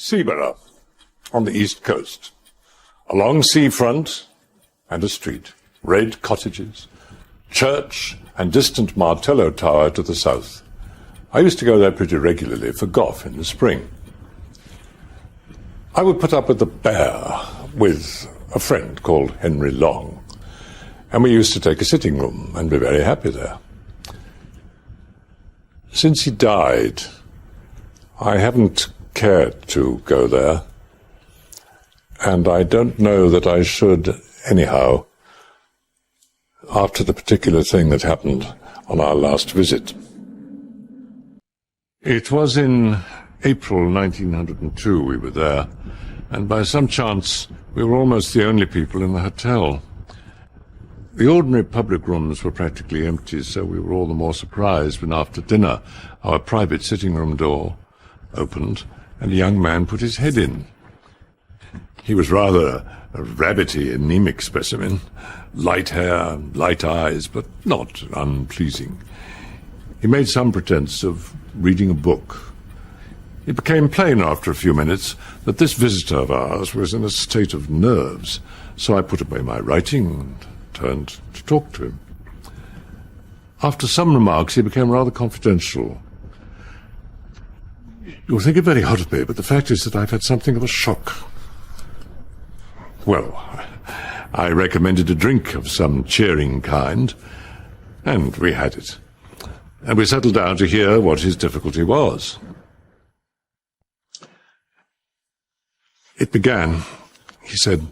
Seaborough, on the east coast. A long seafront and a street, red cottages, church and distant Martello Tower to the south. I used to go there pretty regularly for golf in the spring. I would put up with the bear with a friend called Henry Long, and we used to take a sitting room and be very happy there. Since he died, I haven't cared to go there, and I don't know that I should anyhow, after the particular thing that happened on our last visit. It was in April 1902 we were there, and by some chance we were almost the only people in the hotel. The ordinary public rooms were practically empty, so we were all the more surprised when after dinner our private sitting room door opened and a young man put his head in. He was rather a rabbity, anemic specimen, light hair, light eyes, but not unpleasing. He made some pretense of reading a book. It became plain after a few minutes that this visitor of ours was in a state of nerves, so I put away my writing and turned to talk to him. After some remarks, he became rather confidential. You'll think it very odd of me, but the fact is that I've had something of a shock. Well, I recommended a drink of some cheering kind, and we had it. And we settled down to hear what his difficulty was. It began, he said,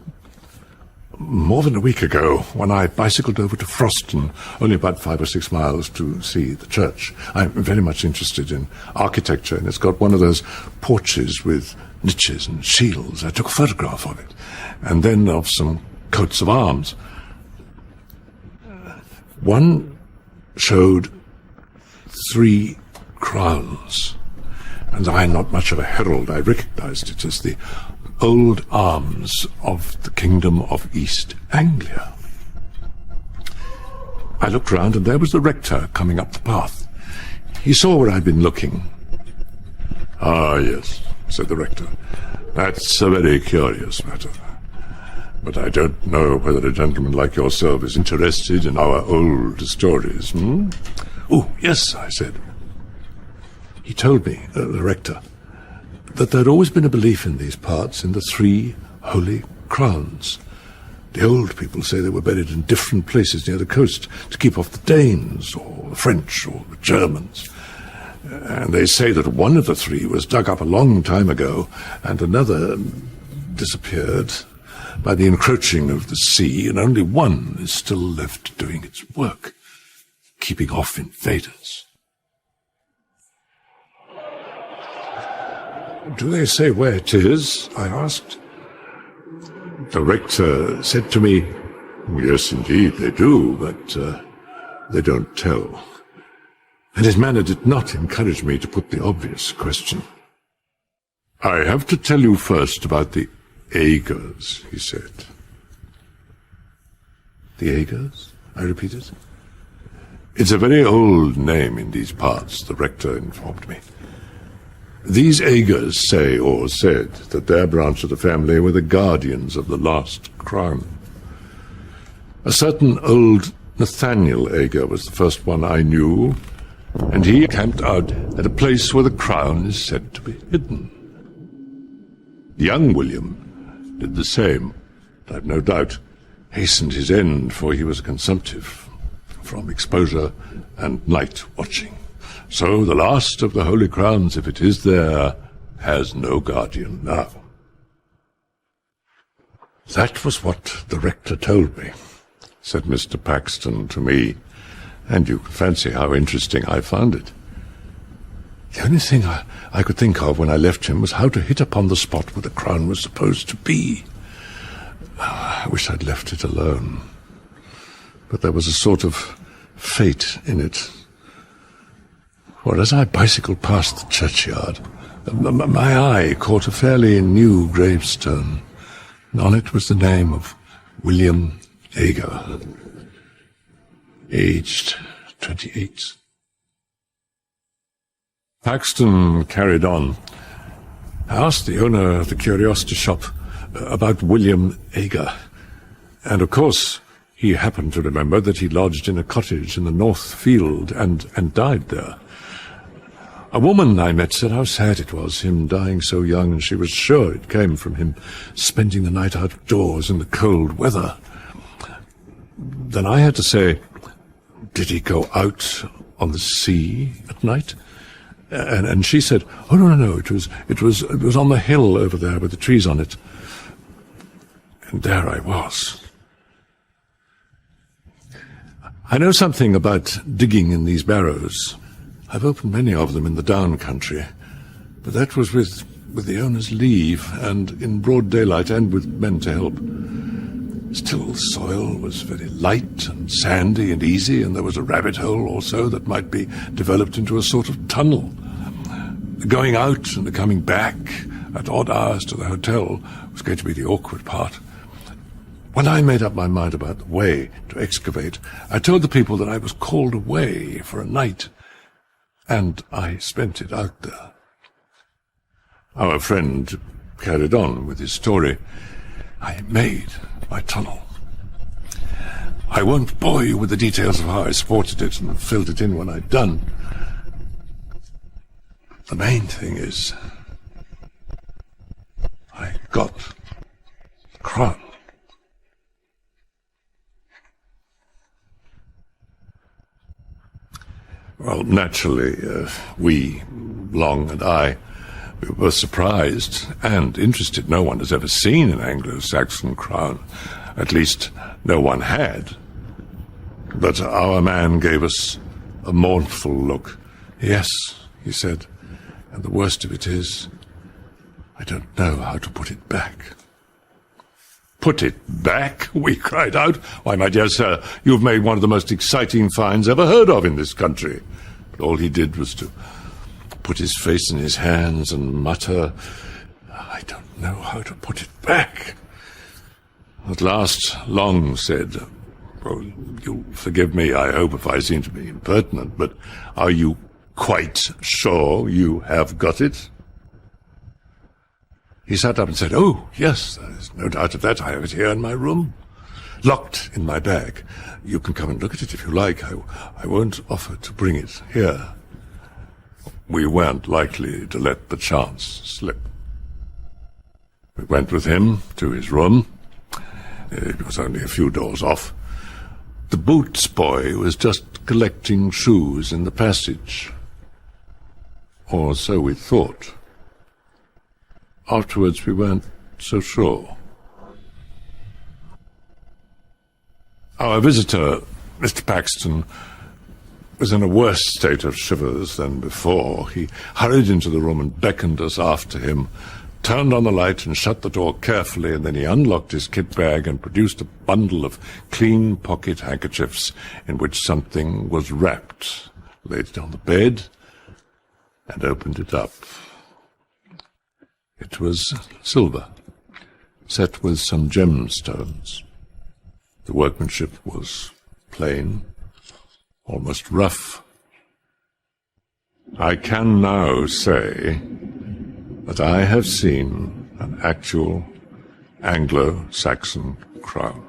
more than a week ago, when I bicycled over to Froston, only about 5 or 6 miles, to see the church. I'm very much interested in architecture, and it's got one of those porches with niches and shields. I took a photograph of it, and then of some coats of arms. One showed 3 crowns, and I, not much of a herald, I recognized it as the old arms of the Kingdom of East Anglia. I looked round, and there was the rector coming up the path. He saw where I'd been looking. "Ah, yes," said the rector. "That's a very curious matter. But I don't know whether a gentleman like yourself is interested in our old stories, "Oh, yes," I said. He told me, the rector, that there'd always been a belief in these parts in the 3 holy crowns. The old people say they were buried in different places near the coast to keep off the Danes, or the French, or the Germans. And they say that one of the 3 was dug up a long time ago, and another disappeared by the encroaching of the sea, and only one is still left doing its work, keeping off invaders. "Do they say where it is?" I asked. The rector said to me, "Yes, indeed, they do, but they don't tell." And his manner did not encourage me to put the obvious question. "I have to tell you first about the Agers," he said. "The Agers?" I repeated. "It's a very old name in these parts," the rector informed me. "These Agers say, or said, that their branch of the family were the guardians of the last crown. A certain old Nathaniel Ager was the first one I knew, and he camped out at a place where the crown is said to be hidden. Young William did the same, and I've no doubt hastened his end, for he was consumptive from exposure and night watching. So the last of the Holy Crowns, if it is there, has no guardian now." "That was what the rector told me," said Mr. Paxton to me, and you can fancy how interesting I found it. The only thing I could think of when I left him was how to hit upon the spot where the crown was supposed to be. I wish I'd left it alone, but there was a sort of fate in it. For as I bicycled past the churchyard, my eye caught a fairly new gravestone, and on it was the name of William Ager, aged 28. Paxton carried on. I asked the owner of the curiosity shop about William Ager, and of course he happened to remember that he lodged in a cottage in the North Field and died there. A woman I met said how sad it was, him dying so young, and she was sure it came from him spending the night outdoors in the cold weather. Then I had to say, did he go out on the sea at night? And she said, oh, no, it was on the hill over there with the trees on it. And there I was. I know something about digging in these barrows. I've opened many of them in the down country, but that was with the owner's leave, and in broad daylight, and with men to help. Still, the soil was very light and sandy and easy, and there was a rabbit hole or so that might be developed into a sort of tunnel. The going out and the coming back at odd hours to the hotel was going to be the awkward part. When I made up my mind about the way to excavate, I told the people that I was called away for a night, and I spent it out there. Our friend carried on with his story. I made my tunnel. I won't bore you with the details of how I supported it and filled it in when I'd done. The main thing is, I got the crown. Well, naturally, we, Long and I, we were surprised and interested. No one has ever seen an Anglo-Saxon crown. At least, no one had. But our man gave us a mournful look. Yes, he said, and the worst of it is, I don't know how to put it back. Put it back? We cried out. Why, my dear sir, you've made one of the most exciting finds ever heard of in this country. But all he did was to put his face in his hands and mutter, I don't know how to put it back. At last, Long said, well, you'll forgive me, I hope, if I seem to be impertinent, but are you quite sure you have got it? He sat up and said, oh, yes, there's no doubt of that. I have it here in my room, locked in my bag. You can come and look at it if you like. I won't offer to bring it here. We weren't likely to let the chance slip. We went with him to his room. It was only a few doors off. The boots boy was just collecting shoes in the passage. Or so we thought. Afterwards, we weren't so sure. Our visitor, Mr. Paxton, was in a worse state of shivers than before. He hurried into the room and beckoned us after him, turned on the light and shut the door carefully, and then he unlocked his kit bag and produced a bundle of clean pocket handkerchiefs in which something was wrapped, laid it on the bed, and opened it up. It was silver, set with some gemstones. The workmanship was plain, almost rough. I can now say that I have seen an actual Anglo-Saxon crown.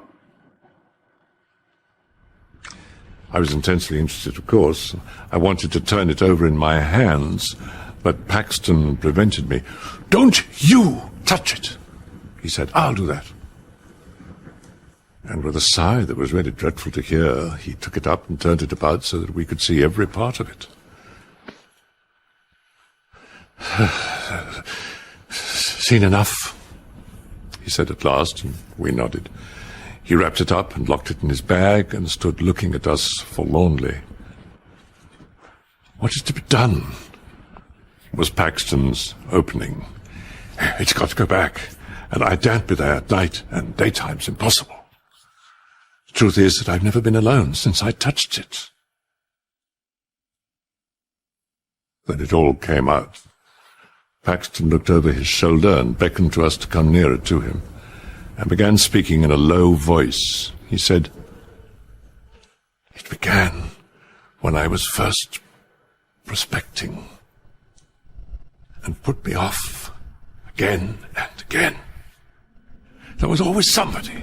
I was intensely interested, of course. I wanted to turn it over in my hands, but Paxton prevented me. Don't you touch it, he said. I'll do that. And with a sigh that was really dreadful to hear, he took it up and turned it about so that we could see every part of it. Seen enough, he said at last, and we nodded. He wrapped it up and locked it in his bag and stood looking at us forlornly. What is to be done? Was Paxton's opening. It's got to go back, and I daren't be there at night, and daytime's impossible. The truth is that I've never been alone since I touched it. Then it all came out. Paxton looked over his shoulder and beckoned to us to come nearer to him, and began speaking in a low voice. He said, "It began when I was first prospecting, and put me off again and again. There was always somebody,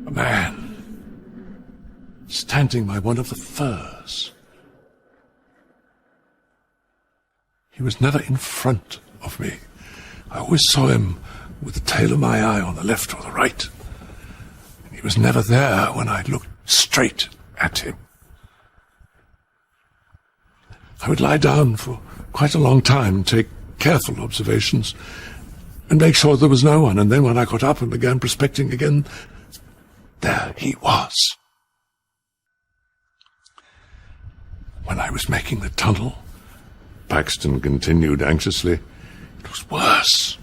a man, standing by one of the firs. He was never in front of me. I always saw him with the tail of my eye on the left or the right. He was never there when I looked straight at him. I would lie down for quite a long time and take careful observations and make sure there was no one. And then when I got up and began prospecting again, there he was. When I was making the tunnel, Paxton continued anxiously, it was worse.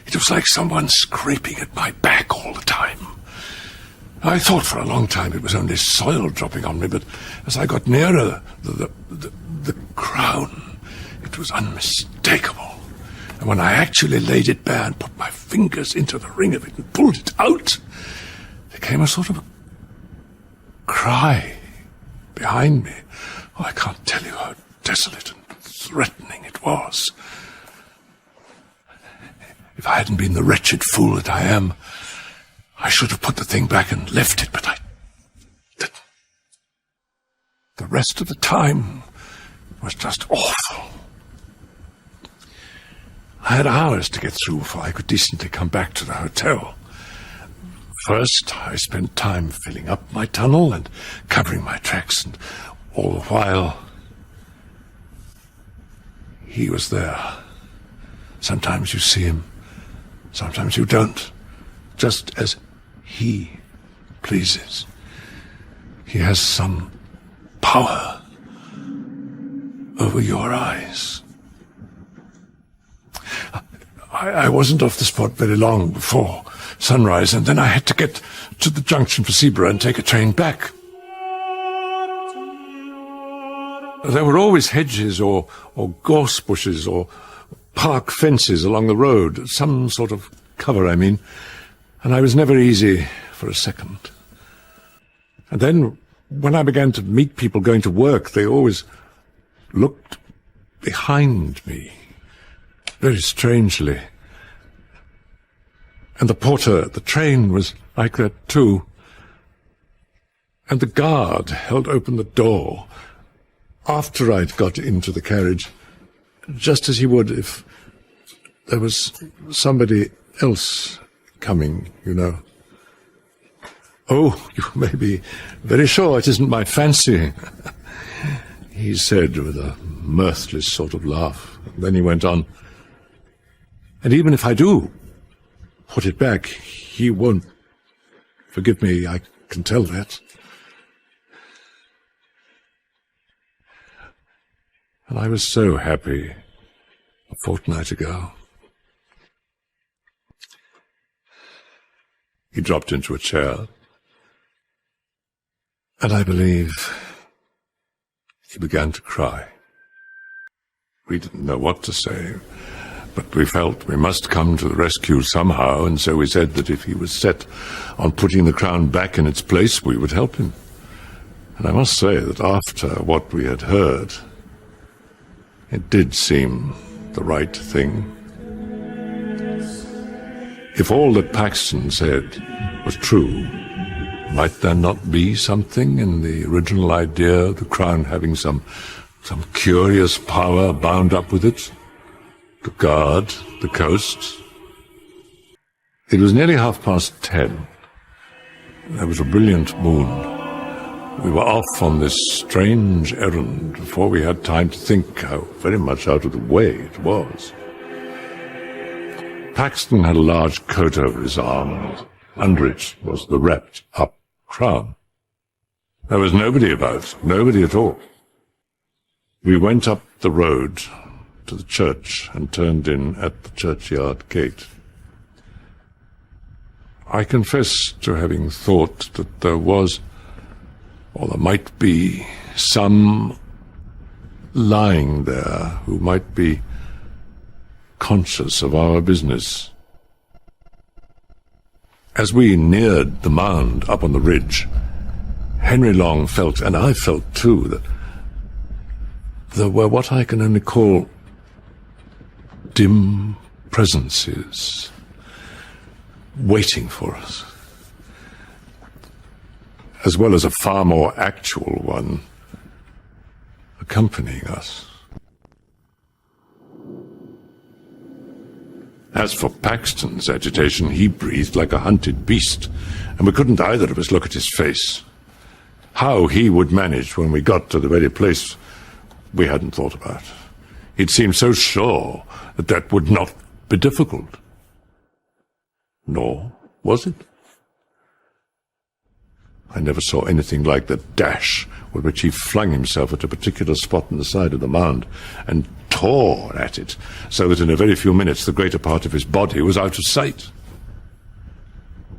It was like someone scraping at my back all the time. I thought for a long time it was only soil dropping on me, but as I got nearer the crown, it was unmistakable. And when I actually laid it bare and put my fingers into the ring of it and pulled it out, there came a sort of a cry behind me. Oh, I can't tell you how desolate and threatening it was. If I hadn't been the wretched fool that I am, I should have put the thing back and left it, but I didn't. The rest of the time was just awful. I had hours to get through before I could decently come back to the hotel. First, I spent time filling up my tunnel and covering my tracks, and all the while, he was there. Sometimes you see him, sometimes you don't, just as he pleases. He has some power over your eyes. I wasn't off the spot very long before sunrise, and then I had to get to the junction for Seaborough and take a train back. There were always hedges or gorse bushes or park fences along the road, some sort of cover, I mean, and I was never easy for a second. And then, when I began to meet people going to work, they always looked behind me, very strangely. And the porter at the train was like that too. And the guard held open the door after I'd got into the carriage, just as he would if there was somebody else coming, you know. Oh, you may be very sure it isn't my fancy, he said with a mirthless sort of laugh. And then he went on, and even if I do put it back, he won't forgive me, I can tell that. And I was so happy a fortnight ago. He dropped into a chair, and I believe he began to cry. We didn't know what to say, but we felt we must come to the rescue somehow, and so we said that if he was set on putting the crown back in its place, we would help him. And I must say that after what we had heard, it did seem the right thing. If all that Paxton said was true, might there not be something in the original idea of the crown having some curious power bound up with it to guard the coast? It was nearly 10:30. There was a brilliant moon. We were off on this strange errand before we had time to think how very much out of the way it was. Paxton had a large coat over his arm, and under it was the wrapped-up crown. There was nobody about, nobody at all. We went up the road to the church and turned in at the churchyard gate. I confess to having thought that there was, or there might be, some lying there who might be conscious of our business. As we neared the mound up on the ridge, Henry Long felt, and I felt too, that there were what I can only call dim presence is waiting for us, as well as a far more actual one accompanying us. As for Paxton's agitation, he breathed like a hunted beast, and we couldn't either of us look at his face. How he would manage when we got to the very place we hadn't thought about. He'd seemed so sure that that would not be difficult. Nor was it. I never saw anything like the dash with which he flung himself at a particular spot on the side of the mound and tore at it, so that in a very few minutes the greater part of his body was out of sight.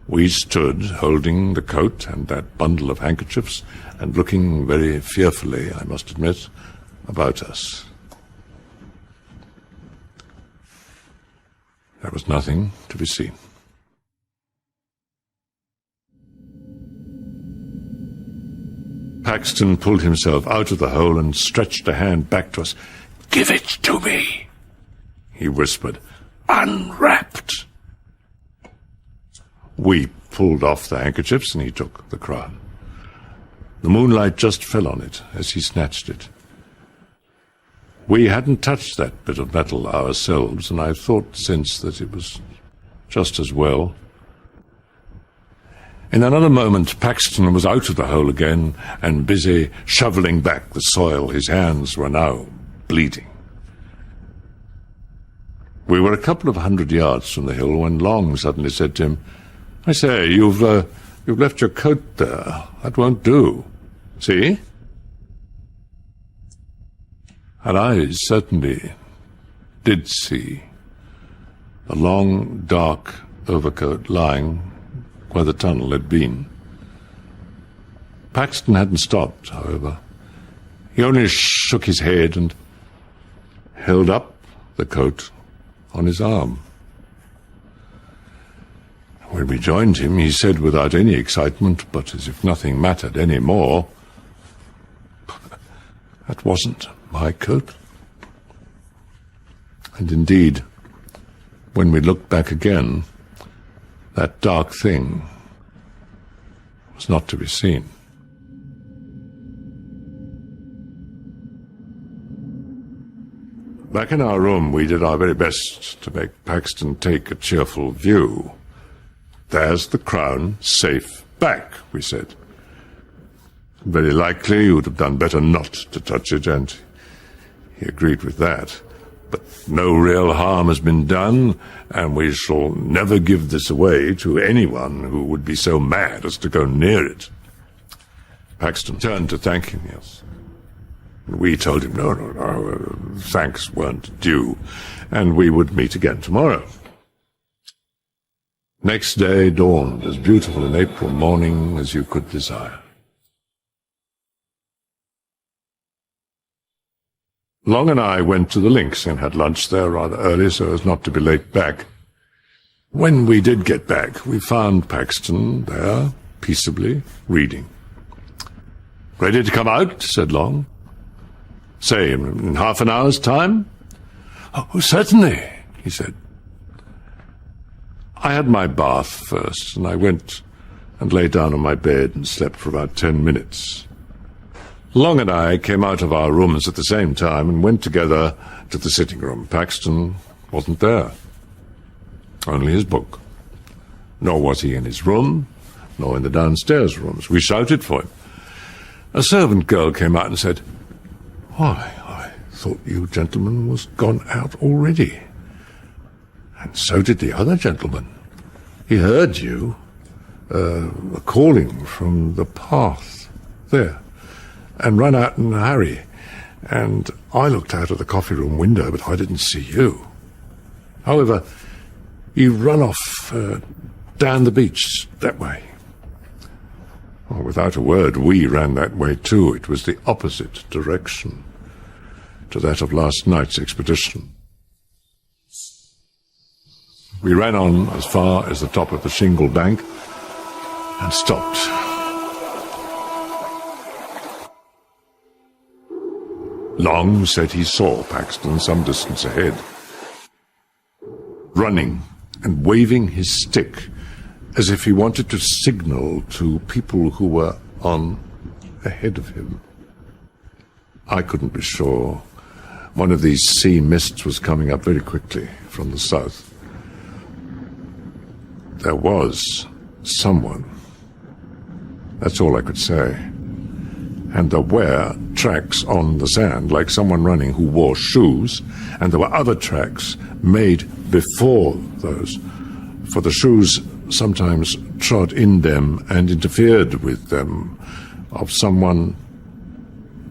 We stood holding the coat and that bundle of handkerchiefs and looking very fearfully, I must admit, about us. There was nothing to be seen. Paxton pulled himself out of the hole and stretched a hand back to us. "Give it to me," he whispered. "Unwrapped." We pulled off the handkerchiefs and he took the crown. The moonlight just fell on it as he snatched it. We hadn't touched that bit of metal ourselves, and I've thought since that it was just as well. In another moment, Paxton was out of the hole again and busy shoveling back the soil. His hands were now bleeding. We were a couple of 100 yards from the hill when Long suddenly said to him, "I say, you've left your coat there. That won't do. See?" And I certainly did see a long, dark overcoat lying where the tunnel had been. Paxton hadn't stopped, however. He only shook his head and held up the coat on his arm. When we joined him, he said without any excitement, but as if nothing mattered any more, "That wasn't my coat." And indeed, when we looked back again, that dark thing was not to be seen. Back in our room, we did our very best to make Paxton take a cheerful view. "There's the crown safe back," we said. "Very likely you would have done better not to touch it," and he agreed with that. "But no real harm has been done, and we shall never give this away to anyone who would be so mad as to go near it." Paxton turned to thanking us. We told him no, thanks weren't due, and we would meet again tomorrow. Next day dawned as beautiful an April morning as you could desire. Long and I went to the links and had lunch there rather early so as not to be late back. When we did get back, we found Paxton there, peaceably, reading. "Ready to come out?" said Long. "Say, in half an hour's time?" "Oh, certainly," he said. I had my bath first, and I went and lay down on my bed and slept for about 10 minutes. Long and I came out of our rooms at the same time and went together to the sitting room. Paxton wasn't there. Only his book. Nor was he in his room, nor in the downstairs rooms. We shouted for him. A servant girl came out and said, "Why, I thought you gentleman was gone out already." And so did the other gentleman. He heard you calling from the path there, and ran out in a hurry. And I looked out of the coffee room window, but I didn't see you. However, you run off down the beach that way. Well, without a word, we ran that way too. It was the opposite direction to that of last night's expedition. We ran on as far as the top of the shingle bank and stopped. Long said he saw Paxton some distance ahead. running and waving his stick as if he wanted to signal to people who were on ahead of him. I couldn't be sure. One of these sea mists was coming up very quickly from the south. There was someone. That's all I could say. And there were tracks on the sand, like someone running who wore shoes, and there were other tracks made before those, for the shoes sometimes trod in them and interfered with them, of someone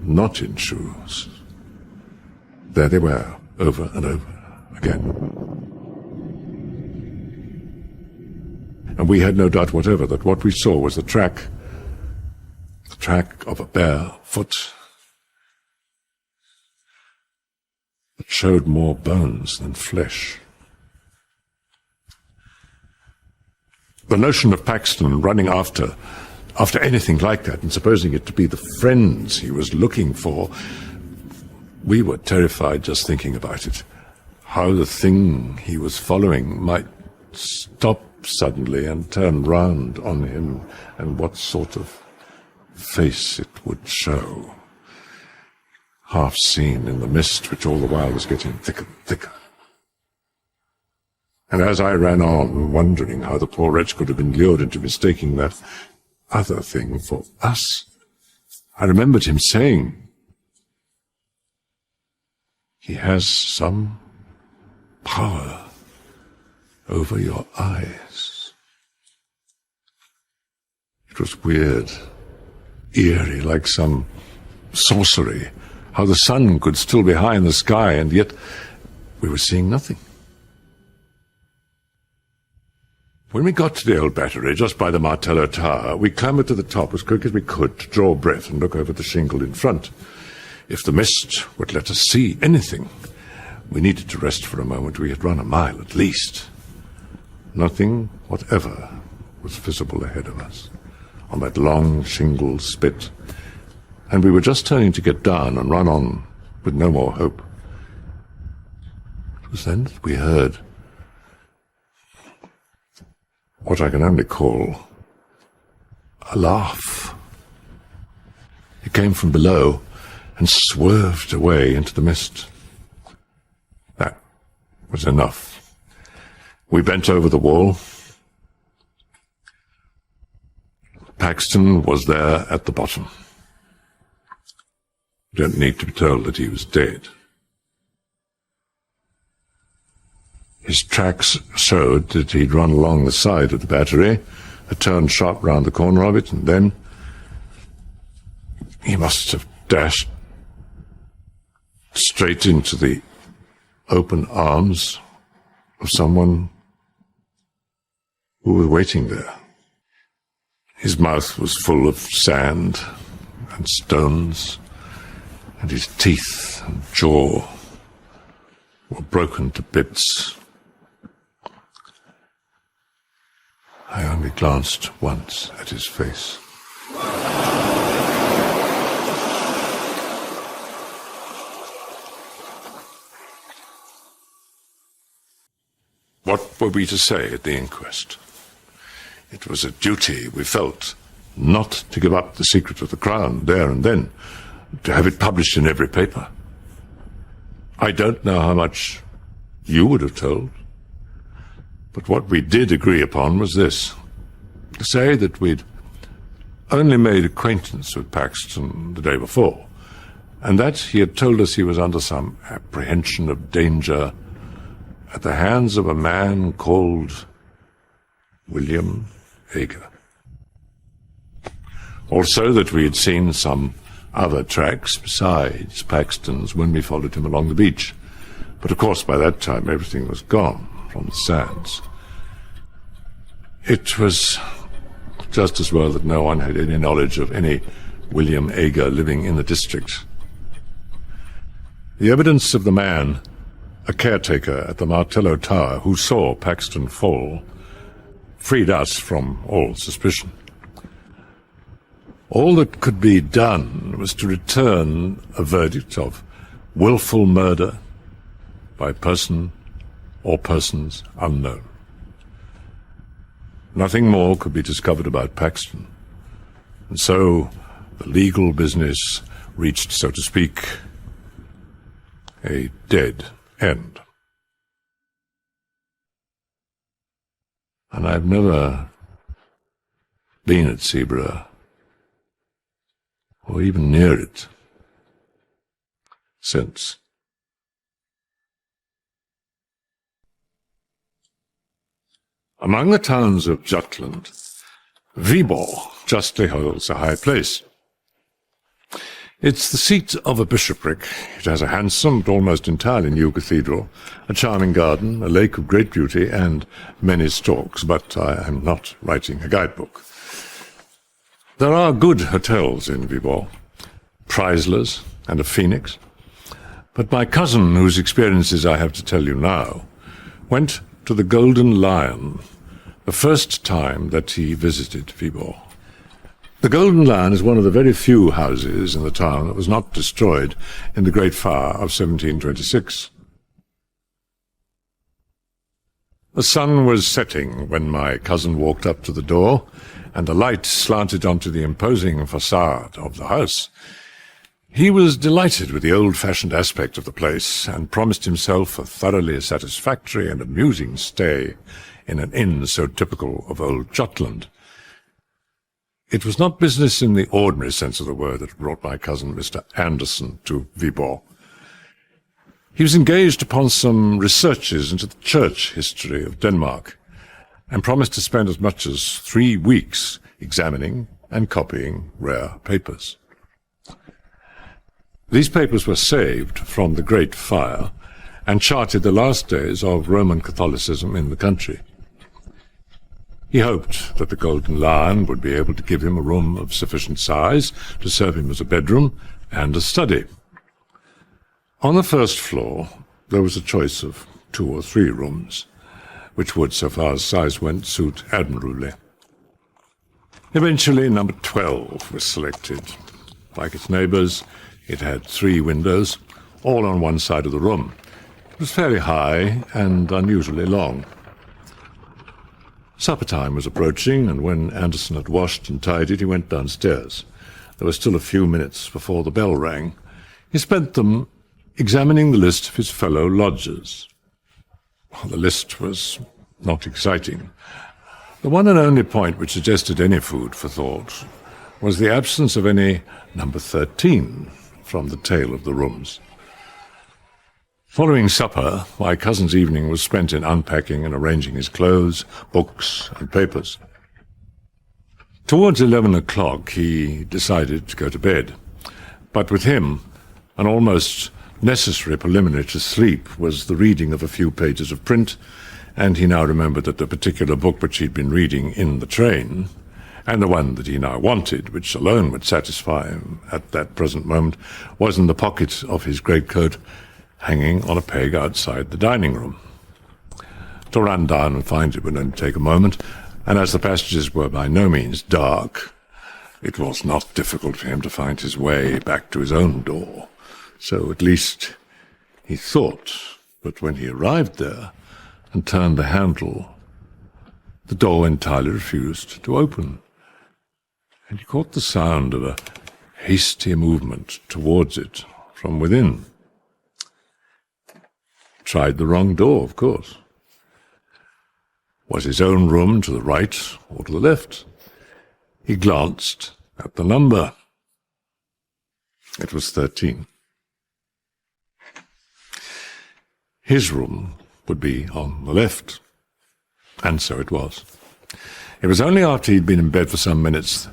not in shoes. There they were, over and over again. And we had no doubt whatever that what we saw was the track of a bare foot that showed more bones than flesh. The notion of Paxton running after anything like that and supposing it to be the friends he was looking for, we were terrified just thinking about it. How the thing he was following might stop suddenly and turn round on him, and what sort of face it would show, half seen in the mist which all the while was getting thicker and thicker. And as I ran on, wondering how the poor wretch could have been lured into mistaking that other thing for us, I remembered him saying, "He has some power over your eyes." It was weird, eerie, like some sorcery, how the sun could still be high in the sky, and yet we were seeing nothing. When we got to the old battery, just by the Martello Tower, we clambered to the top as quick as we could to draw breath and look over the shingle in front. If the mist would let us see anything, we needed to rest for a moment. We had run a mile at least. Nothing whatever was visible ahead of us on that long shingle spit, and we were just turning to get down and run on with no more hope. It was then that we heard what I can only call a laugh. It came from below and swerved away into the mist. That was enough. We bent over the wall. Paxton was there at the bottom. You don't need to be told that he was dead. His tracks showed that he'd run along the side of the battery, had turned sharp round the corner of it, and then he must have dashed straight into the open arms of someone who was waiting there. His mouth was full of sand and stones, and his teeth and jaw were broken to bits. I only glanced once at his face. What were we to say at the inquest? It was a duty we felt not to give up the secret of the Crown there and then, to have it published in every paper. I don't know how much you would have told, but what we did agree upon was this: to say that we'd only made acquaintance with Paxton the day before, and that he had told us he was under some apprehension of danger at the hands of a man called William Ager. Also that we had seen some other tracks besides Paxton's when we followed him along the beach. But of course by that time everything was gone from the sands. It was just as well that no one had any knowledge of any William Ager living in the district. The evidence of the man, a caretaker at the Martello Tower, who saw Paxton fall, freed us from all suspicion. All that could be done was to return a verdict of willful murder by person or persons unknown. Nothing more could be discovered about Paxton, and so the legal business reached, so to speak, a dead end. And I've never been at Seaborough, or even near it, since. Among the towns of Jutland, Viborg justly holds a high place. It's the seat of a bishopric. It has a handsome but almost entirely new cathedral, a charming garden, a lake of great beauty, and many storks, but I am not writing a guidebook. There are good hotels in Viborg, Preisler's and a Phoenix, but my cousin, whose experiences I have to tell you now, went to the Golden Lion the first time that he visited Viborg. The Golden Lion is one of the very few houses in the town that was not destroyed in the Great Fire of 1726. The sun was setting when my cousin walked up to the door, and the light slanted onto the imposing facade of the house. He was delighted with the old-fashioned aspect of the place, and promised himself a thoroughly satisfactory and amusing stay in an inn so typical of old Jutland. It was not business in the ordinary sense of the word that brought my cousin Mr. Anderson to Viborg. He was engaged upon some researches into the church history of Denmark, and promised to spend as much as 3 weeks examining and copying rare papers. These papers were saved from the Great Fire and charted the last days of Roman Catholicism in the country. He hoped that the Golden Lion would be able to give him a room of sufficient size to serve him as a bedroom and a study. On the first floor, there was a choice of 2 or 3 rooms, which would, so far as size went, suit admirably. Eventually, number 12 was selected. Like its neighbours, it had 3 windows, all on one side of the room. It was fairly high and unusually long. Supper time was approaching, and when Anderson had washed and tidied, he went downstairs. There were still a few minutes before the bell rang. He spent them examining the list of his fellow lodgers. The list was not exciting. The one and only point which suggested any food for thought was the absence of any number 13 from the tale of the rooms. Following supper, my cousin's evening was spent in unpacking and arranging his clothes, books, and papers. Towards 11 o'clock, he decided to go to bed. But with him, an almost necessary preliminary to sleep was the reading of a few pages of print, and he now remembered that the particular book which he'd been reading in the train, and the one that he now wanted, which alone would satisfy him at that present moment, was in the pocket of his greatcoat, hanging on a peg outside the dining room. To run down and find it would only take a moment, and as the passages were by no means dark, it was not difficult for him to find his way back to his own door. So at least he thought, but when he arrived there and turned the handle, the door entirely refused to open, and he caught the sound of a hasty movement towards it from within. Tried the wrong door, of course. Was his own room to the right or to the left? He glanced at the number. It was 13. His room would be on the left, and so it was. It was only after he'd been in bed for some minutes,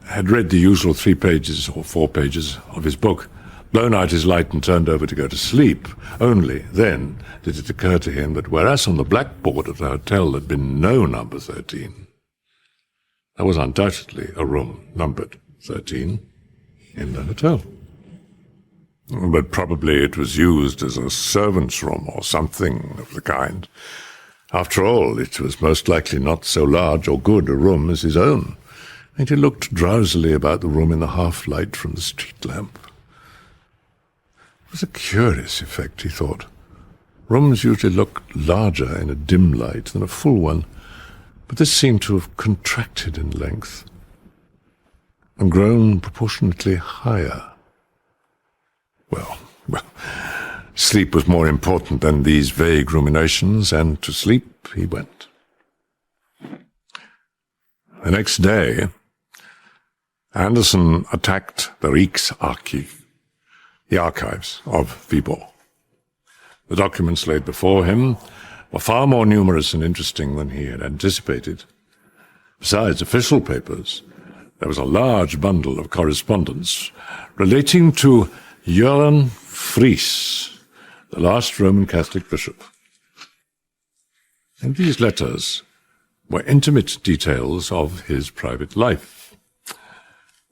had read the usual 3 pages or 4 pages of his book, blown out his light and turned over to go to sleep, only then did it occur to him that whereas on the blackboard at the hotel there'd been no number 13, there was undoubtedly a room numbered 13 in the hotel. But probably it was used as a servant's room or something of the kind. After all, it was most likely not so large or good a room as his own, and he looked drowsily about the room in the half-light from the street lamp. It was a curious effect, he thought, Rooms usually look larger in a dim light than a full one, but this seemed to have contracted in length and grown proportionately higher. Well, sleep was more important than these vague ruminations, and to sleep he went. The next day, Anderson attacked the Riksarkiv, the archives of Viborg. The documents laid before him were far more numerous and interesting than he had anticipated. Besides official papers, there was a large bundle of correspondence relating to Göran Fries, the last Roman Catholic bishop. In these letters were intimate details of his private life.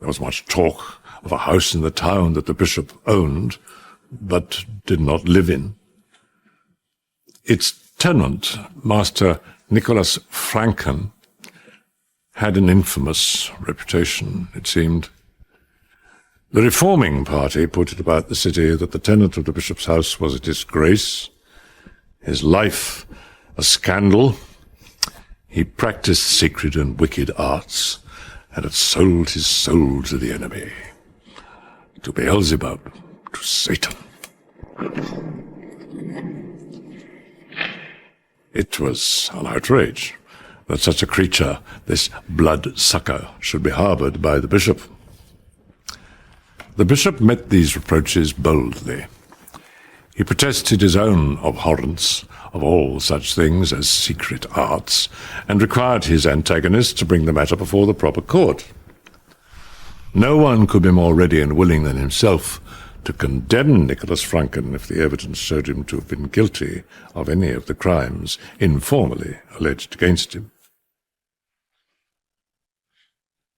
There was much talk of a house in the town that the bishop owned, but did not live in. Its tenant, Master Nicholas Franken, had an infamous reputation, it seemed. The reforming party put it about the city that the tenant of the bishop's house was a disgrace, his life a scandal. He practiced secret and wicked arts, and had sold his soul to the enemy, to Beelzebub, to Satan. It was an outrage that such a creature, this blood-sucker, should be harbored by the bishop. The bishop met these reproaches boldly. He protested his own abhorrence of all such things as secret arts, and required his antagonist to bring the matter before the proper court. No one could be more ready and willing than himself to condemn Nicholas Franken if the evidence showed him to have been guilty of any of the crimes informally alleged against him.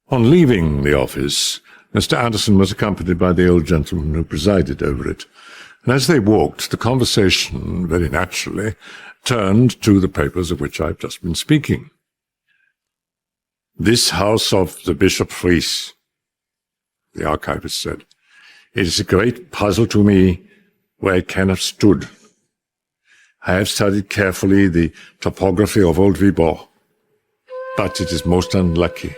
On leaving the office, Mr. Anderson was accompanied by the old gentleman who presided over it, and as they walked, the conversation, very naturally, turned to the papers of which I have just been speaking. "This house of the Bishop Fries," the archivist said, "it is a great puzzle to me where it can have stood. I have studied carefully the topography of Old Viborg, but it is most unlucky.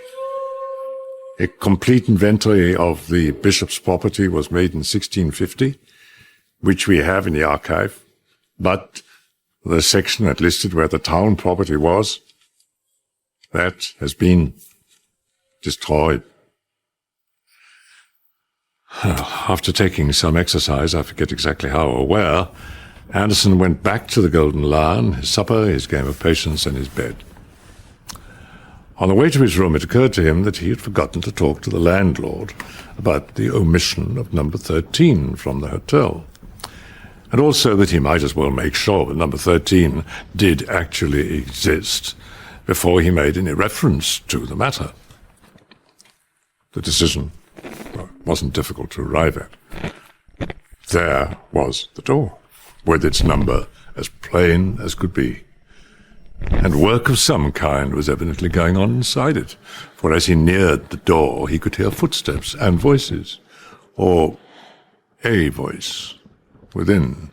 A complete inventory of the bishop's property was made in 1650, which we have in the archive, but the section that listed where the town property was, that has been destroyed." After taking some exercise, I forget exactly how or where, Anderson went back to the Golden Lion, his supper, his game of patience, and his bed. On the way to his room, it occurred to him that he had forgotten to talk to the landlord about the omission of number 13 from the hotel, and also that he might as well make sure that number 13 did actually exist before he made any reference to the matter. The decision wasn't difficult to arrive at. There was the door, with its number as plain as could be. And work of some kind was evidently going on inside it, for as he neared the door, he could hear footsteps and voices, or a voice within.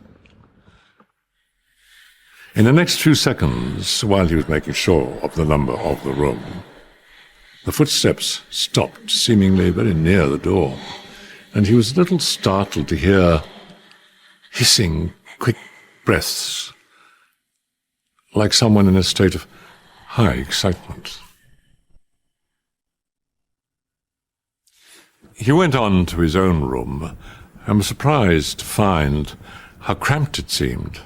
In the next few seconds, while he was making sure of the number of the room, the footsteps stopped, seemingly very near the door, and he was a little startled to hear hissing, quick breaths, like someone in a state of high excitement. He went on to his own room and was surprised to find how cramped it seemed.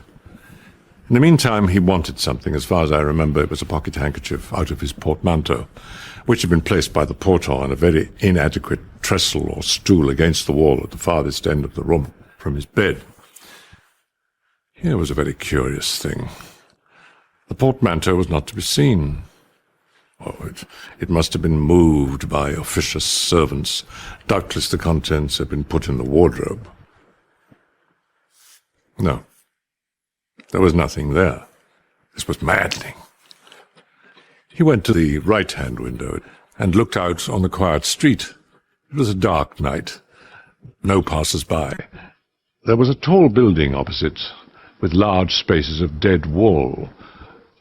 In the meantime, he wanted something. As far as I remember, it was a pocket handkerchief out of his portmanteau, which had been placed by the porter on a very inadequate trestle or stool against the wall at the farthest end of the room from his bed. Here was a very curious thing. The portmanteau was not to be seen. Oh, it must have been moved by officious servants. Doubtless the contents had been put in the wardrobe. No, there was nothing there. This was maddening. He went to the right-hand window and looked out on the quiet street. It was a dark night. No passers-by. There was a tall building opposite, with large spaces of dead wall.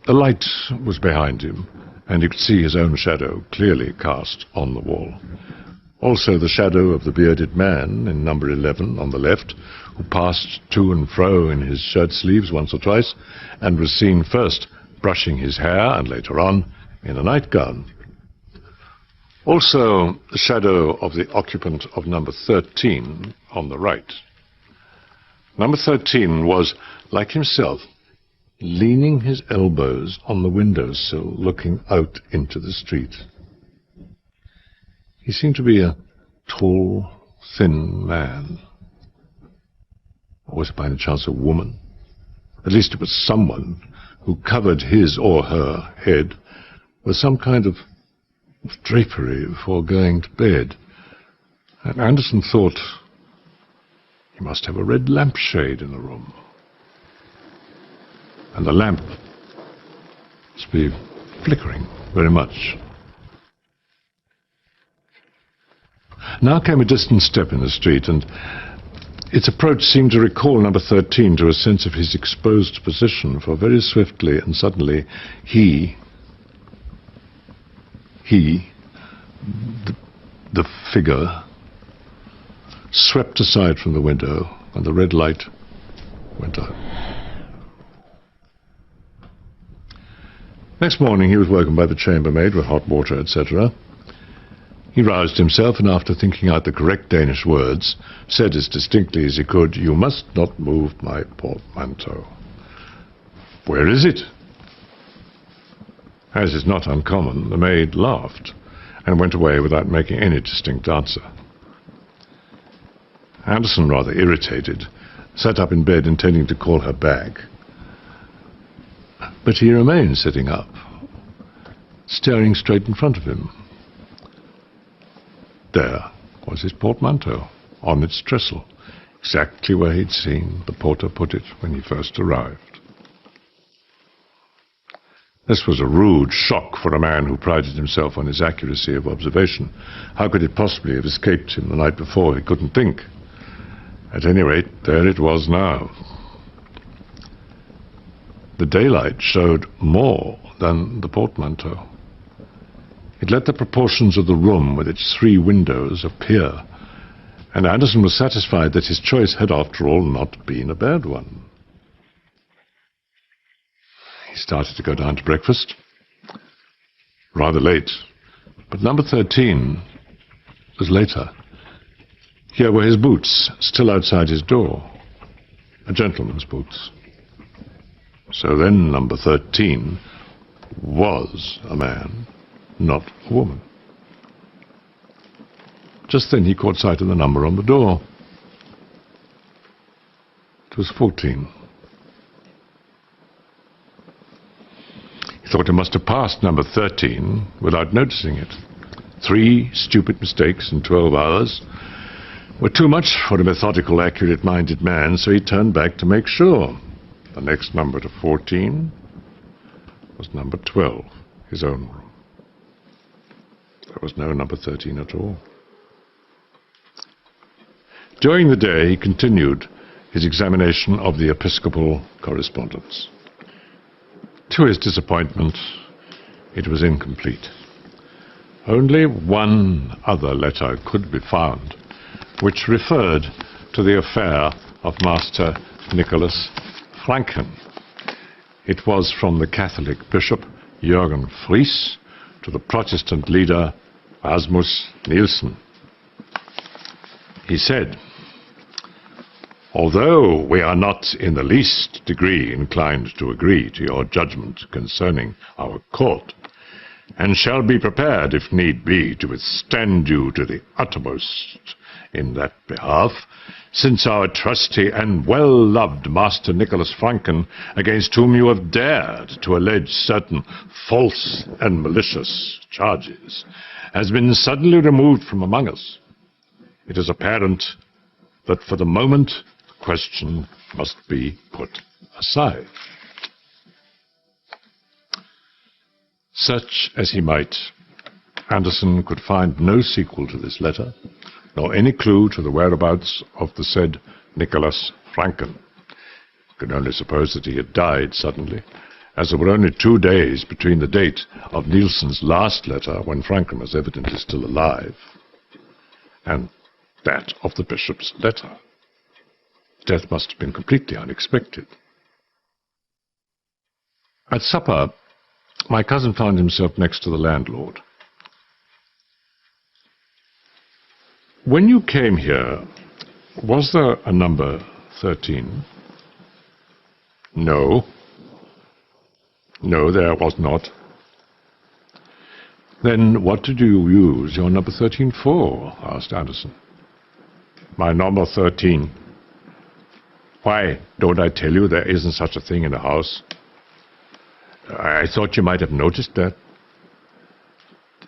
The light was behind him, and he could see his own shadow clearly cast on the wall. Also the shadow of the bearded man in number 11 on the left, who passed to and fro in his shirt sleeves once or twice, and was seen first brushing his hair and later on in a nightgown. Also the shadow of the occupant of number 13 on the right. Number 13 was, like himself, leaning his elbows on the windowsill, looking out into the street. He seemed to be a tall, thin man. Or was it by any chance a woman? At least it was someone who covered his or her head with some kind of drapery before going to bed. And Anderson thought he must have a red lampshade in the room. And the lamp must be flickering very much. Now came a distant step in the street, and its approach seemed to recall number 13 to a sense of his exposed position, for very swiftly and suddenly the figure, swept aside from the window, and the red light went out. Next morning he was woken by the chambermaid with hot water, etc. He roused himself, and after thinking out the correct Danish words, said as distinctly as he could, "You must not move my portmanteau." "Where is it?" As is not uncommon, the maid laughed and went away without making any distinct answer. Anderson, rather irritated, sat up in bed intending to call her back. But he remained sitting up, staring straight in front of him. There was his portmanteau, on its trestle, exactly where he'd seen the porter put it when he first arrived. This was a rude shock for a man who prided himself on his accuracy of observation. How could it possibly have escaped him the night before? He couldn't think. At any rate, there it was now. The daylight showed more than the portmanteau. It let the proportions of the room with its 3 windows appear, and Anderson was satisfied that his choice had, after all, not been a bad one. He started to go down to breakfast. Rather late, but number 13 was later. Here were his boots, still outside his door. A gentleman's boots. So then number 13 was a man, not a woman. Just then he caught sight of the number on the door. It was 14. He thought he must have passed number 13 without noticing it. 3 stupid mistakes in 12 hours were too much for a methodical, accurate-minded man, so he turned back to make sure. The next number to 14 was number 12, his own room. There was no number 13 at all. During the day, he continued his examination of the episcopal correspondence. To his disappointment, it was incomplete. Only one other letter could be found, which referred to the affair of Master Nicholas Franken. It was from the Catholic bishop Jürgen Fries to the Protestant leader Rasmus Nielsen. He said, "Although we are not in the least degree inclined to agree to your judgment concerning our court, and shall be prepared, if need be, to withstand you to the uttermost in that behalf, since our trusty and well-loved Master Nicholas Franken, against whom you have dared to allege certain false and malicious charges, has been suddenly removed from among us, it is apparent that for the moment the question must be put aside." Search as he might, Anderson could find no sequel to this letter, nor any clue to the whereabouts of the said Nicholas Franken. could only suppose that he had died suddenly, as there were only 2 days between the date of Nielsen's last letter, when Franklin was evidently still alive, and that of the bishop's letter. Death must have been completely unexpected. At supper, my cousin found himself next to the landlord. When you came here, was there a number 13? No. No, there was not. Then what did you use your number 13 for? Asked Anderson. My number 13. Why, don't I tell you there isn't such a thing in the house? I thought you might have noticed that.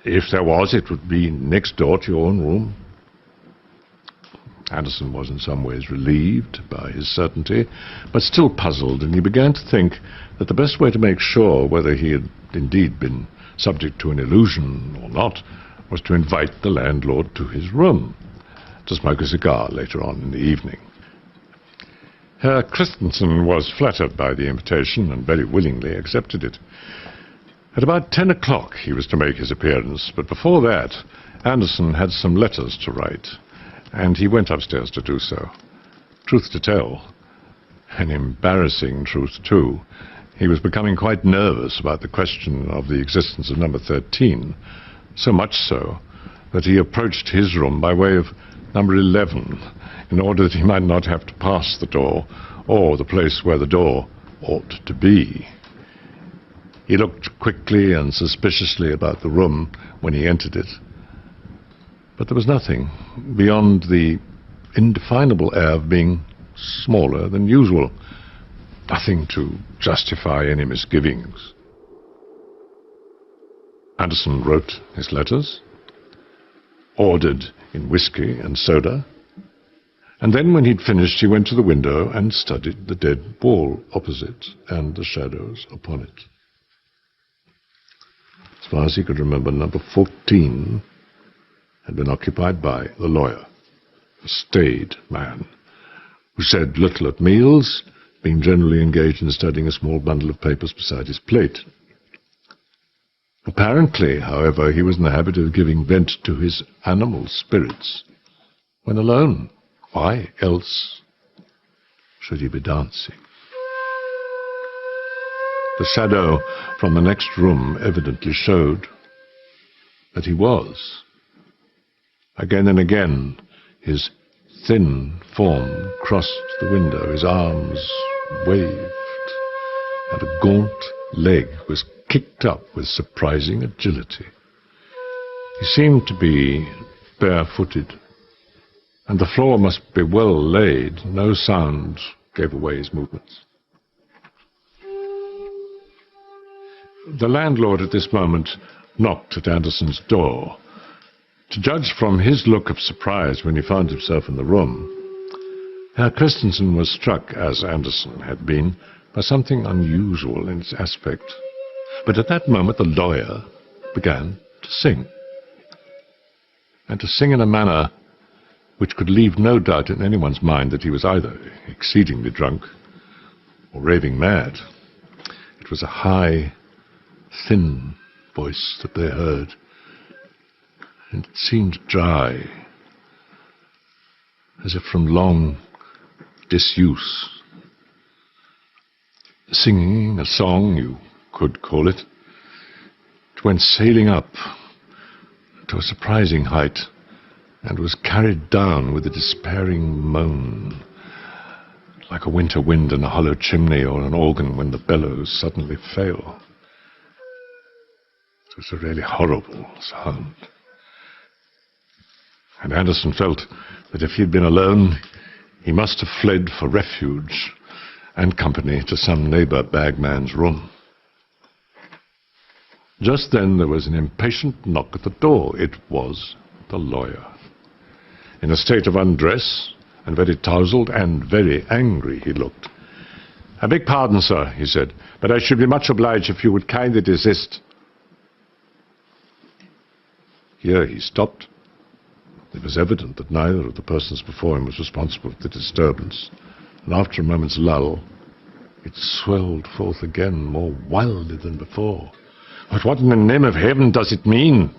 If there was, it would be next door to your own room. Anderson was in some ways relieved by his certainty, but still puzzled, and he began to think that the best way to make sure whether he had indeed been subject to an illusion or not was to invite the landlord to his room to smoke a cigar later on in the evening. Herr Christensen was flattered by the invitation and very willingly accepted it. At about 10 o'clock he was to make his appearance, but before that Anderson had some letters to write, and he went upstairs to do so. Truth to tell, an embarrassing truth too, he was becoming quite nervous about the question of the existence of number 13, so much so that he approached his room by way of number 11, in order that he might not have to pass the door, or the place where the door ought to be. He looked quickly and suspiciously about the room when he entered it, but there was nothing beyond the indefinable air of being smaller than usual, nothing to justify any misgivings. Anderson wrote his letters, ordered in whiskey and soda, and then when he'd finished he went to the window and studied the dead wall opposite and the shadows upon it. As far as he could remember, number 14 had been occupied by the lawyer, a staid man, who said little at meals, being generally engaged in studying a small bundle of papers beside his plate. Apparently, however, he was in the habit of giving vent to his animal spirits when alone. Why else should he be dancing? The shadow from the next room evidently showed that he was. Again and again his thin form crossed the window, his arms waved, and a gaunt leg was kicked up with surprising agility. He seemed to be barefooted, and the floor must be well laid. No sound gave away his movements. The landlord at this moment knocked at Anderson's door. To judge from his look of surprise when he found himself in the room, Herr Christensen was struck, as Anderson had been, by something unusual in its aspect. But at that moment the lawyer began to sing, and to sing in a manner which could leave no doubt in anyone's mind that he was either exceedingly drunk or raving mad. It was a high, thin voice that they heard, and it seemed dry, as if from long disuse. Singing a song, you could call it. It went sailing up to a surprising height, and was carried down with a despairing moan, like a winter wind in a hollow chimney or an organ when the bellows suddenly fail. It was a really horrible sound. And Anderson felt that if he had been alone, he must have fled for refuge and company to some neighbor bagman's room. Just then there was an impatient knock at the door. It was the lawyer. In a state of undress, and very tousled and very angry he looked. "I beg pardon, sir," he said, "but I should be much obliged if you would kindly desist." Here he stopped. It was evident that neither of the persons before him was responsible for the disturbance, and after a moment's lull, It swelled forth again, more wildly than before. "But what in the name of heaven does it mean?"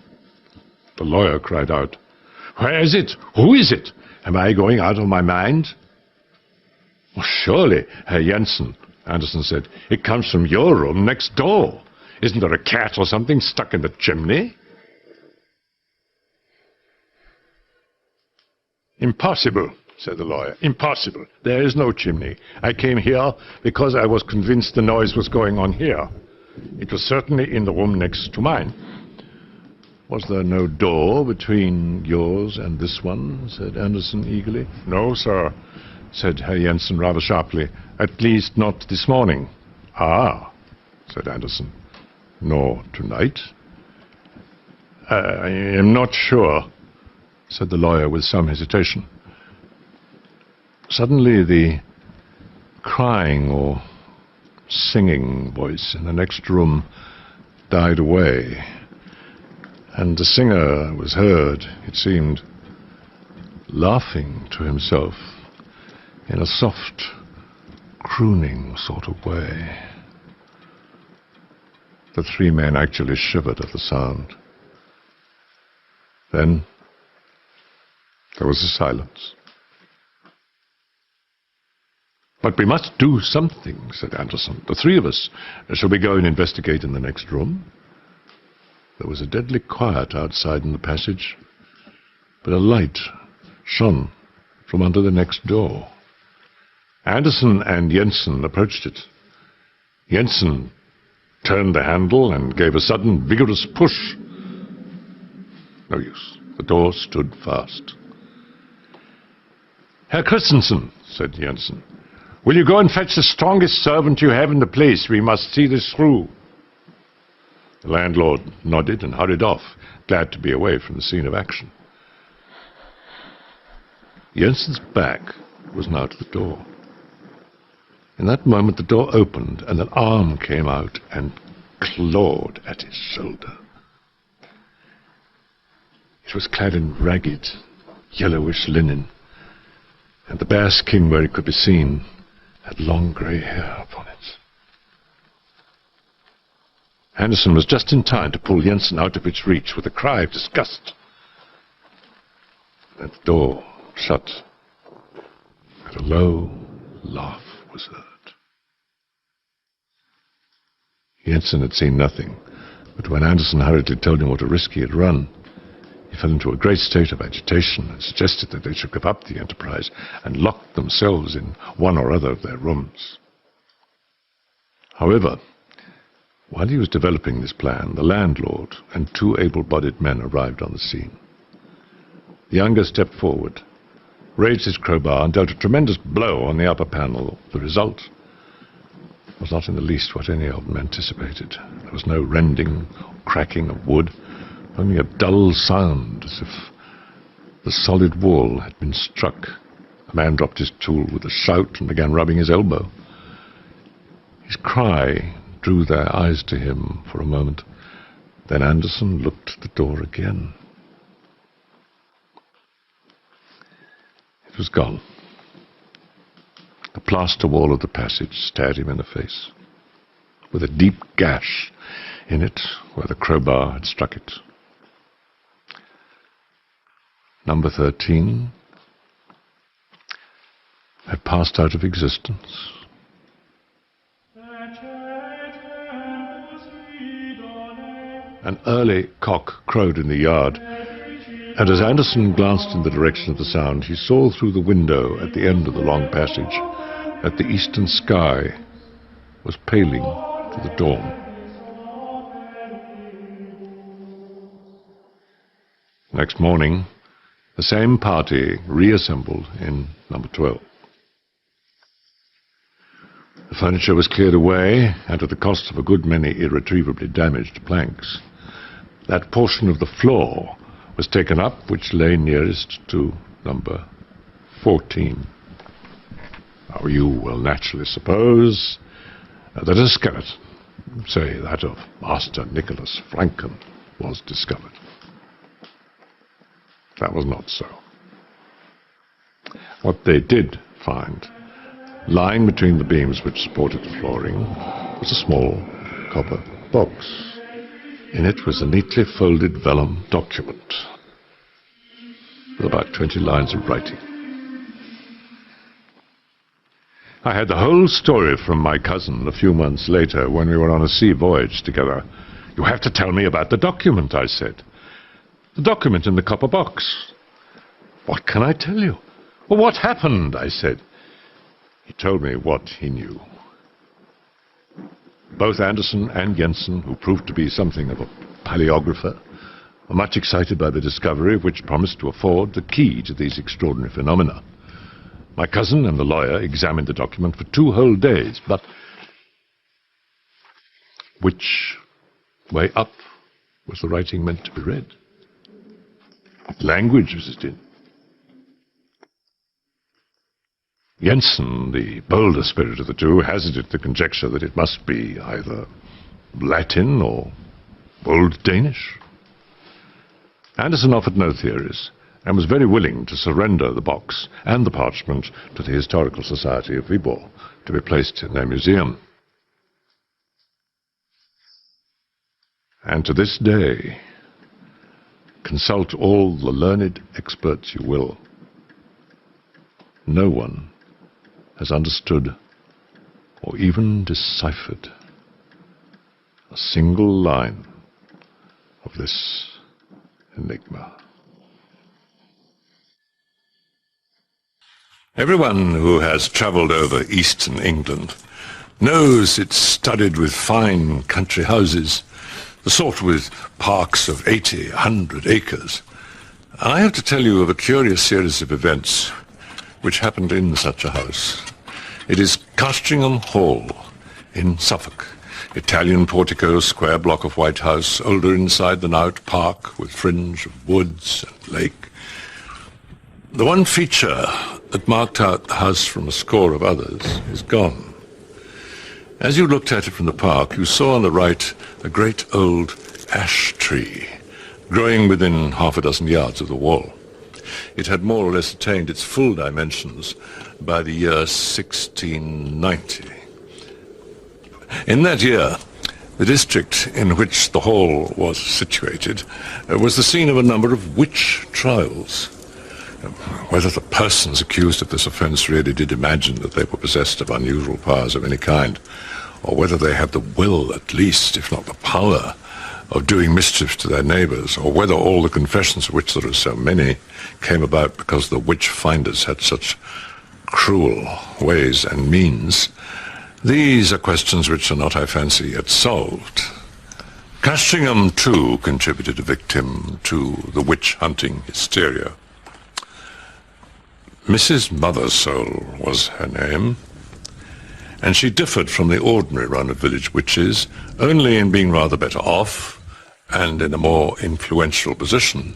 The lawyer cried out. "Where is it? Who is it? Am I going out of my mind?" "Well, surely, Herr Jensen," Anderson said. "It comes from your room next door. Isn't there a cat or something stuck in the chimney?" "Impossible," said the lawyer. "Impossible. There is no chimney. I came here because I was convinced the noise was going on here. It was certainly in the room next to mine." "Was there no door between yours and this one?" said Anderson eagerly. "No, sir," said Herr Jensen rather sharply. "At least not this morning." "Ah," said Anderson. "Nor tonight?" "I am not sure," said the lawyer with some hesitation. Suddenly the crying or singing voice in the next room died away, and the singer was heard, it seemed, laughing to himself in a soft, crooning sort of way. The three men actually shivered at the sound. Then there was a silence. "But we must do something," said Anderson. "The three of us. Shall we go and investigate in the next room?" There was a deadly quiet outside in the passage, but a light shone from under the next door. Anderson and Jensen approached it. Jensen turned the handle and gave a sudden, vigorous push. No use. The door stood fast. "Herr Christensen," said Jensen, "will you go and fetch the strongest servant you have in the place? We must see this through." The landlord nodded and hurried off, glad to be away from the scene of action. Jensen's back was now to the door. In that moment the door opened and an arm came out and clawed at his shoulder. It was clad in ragged, yellowish linen, and the bare skin where it could be seen had long grey hair upon it. Anderson was just in time to pull Jensen out of its reach with a cry of disgust. And the door shut, and a low laugh was heard. Jensen had seen nothing, but when Anderson hurriedly told him what a risk he had run, he fell into a great state of agitation and suggested that they should give up the enterprise and lock themselves in one or other of their rooms. However, while he was developing this plan, the landlord and two able-bodied men arrived on the scene. The younger stepped forward, raised his crowbar, and dealt a tremendous blow on the upper panel. The result was not in the least what any of them anticipated. There was no rending or cracking of wood, only a dull sound, as if the solid wall had been struck. A man dropped his tool with a shout and began rubbing his elbow. His cry drew their eyes to him for a moment. Then Anderson looked at the door again. It was gone. The plaster wall of the passage stared him in the face, with a deep gash in it where the crowbar had struck it. Number 13 had passed out of existence. An early cock crowed in the yard, and as Anderson glanced in the direction of the sound, he saw through the window at the end of the long passage that the eastern sky was paling to the dawn. Next morning, the same party reassembled in number 12. The furniture was cleared away, and at the cost of a good many irretrievably damaged planks. That portion of the floor was taken up which lay nearest to number 14. Now you will naturally suppose that a skeleton, say that of Master Nicholas Franken, was discovered. That was not so. What they did find Lying between the beams which supported the flooring was a small copper box. In it was a neatly folded vellum document with about 20 lines of writing. I had the whole story from my cousin a few months later when we were on a sea voyage together. "You have to tell me about the document," I said. "The document in the copper box." "What can I tell you?" "Well, what happened?" I said. He told me what he knew. Both Anderson and Jensen, who proved to be something of a paleographer, were much excited by the discovery which promised to afford the key to these extraordinary phenomena. My cousin and the lawyer examined the document for 2 whole days, but which way up was the writing meant to be read? What language was it in? Jensen, the bolder spirit of the two, hazarded the conjecture that it must be either Latin or Old Danish. Anderson offered no theories, and was very willing to surrender the box and the parchment to the Historical Society of Viborg to be placed in their museum. And to this day, consult all the learned experts you will, no one has understood or even deciphered a single line of this enigma. Everyone who has travelled over eastern England knows it's studded with fine country houses, the sort with parks of 80, 100 acres. And I have to tell you of a curious series of events which happened in such a house. It is Castringham Hall in Suffolk. Italian portico, square block of white house, older inside than out, park with fringe of woods and lake. The one feature that marked out the house from a score of others is gone. As you looked at it from the park, you saw on the right a great old ash tree growing within half a dozen yards of the wall. It had more or less attained its full dimensions by the year 1690. In that year, the district in which the hall was situated was the scene of a number of witch trials. Whether the persons accused of this offence really did imagine that they were possessed of unusual powers of any kind, or whether they had the will, at least, if not the power, of doing mischief to their neighbours, or whether all the confessions, of which there are so many, came about because the witch-finders had such cruel ways and means, these are questions which are not, I fancy, yet solved. Castringham, too, contributed a victim to the witch-hunting hysteria. Mrs. Mothersole was her name, and she differed from the ordinary run of village witches only in being rather better off and in a more influential position.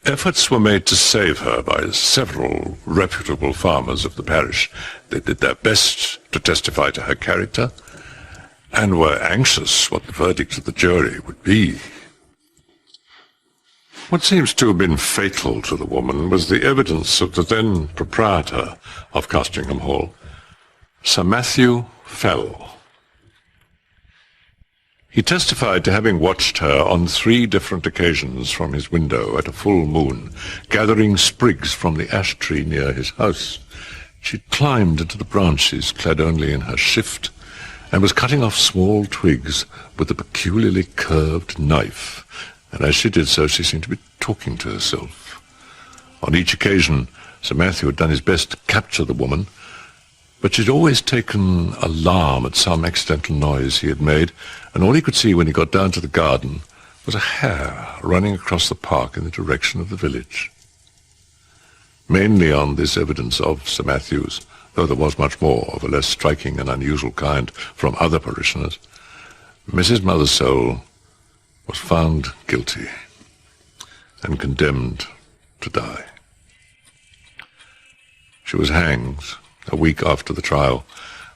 Efforts were made to save her by several reputable farmers of the parish. They did their best to testify to her character and were anxious what the verdict of the jury would be. What seems to have been fatal to the woman was the evidence of the then proprietor of Castringham Hall, Sir Matthew Fell. He testified to having watched her on 3 different occasions from his window at a full moon, gathering sprigs from the ash tree near his house. She climbed into the branches, clad only in her shift, and was cutting off small twigs with a peculiarly curved knife. And as she did so, she seemed to be talking to herself. On each occasion, Sir Matthew had done his best to capture the woman, but she'd always taken alarm at some accidental noise he had made, and all he could see when he got down to the garden was a hare running across the park in the direction of the village. Mainly on this evidence of Sir Matthew's, though there was much more of a less striking and unusual kind from other parishioners, Mrs. Mothersole was found guilty and condemned to die. She was hanged a week after the trial,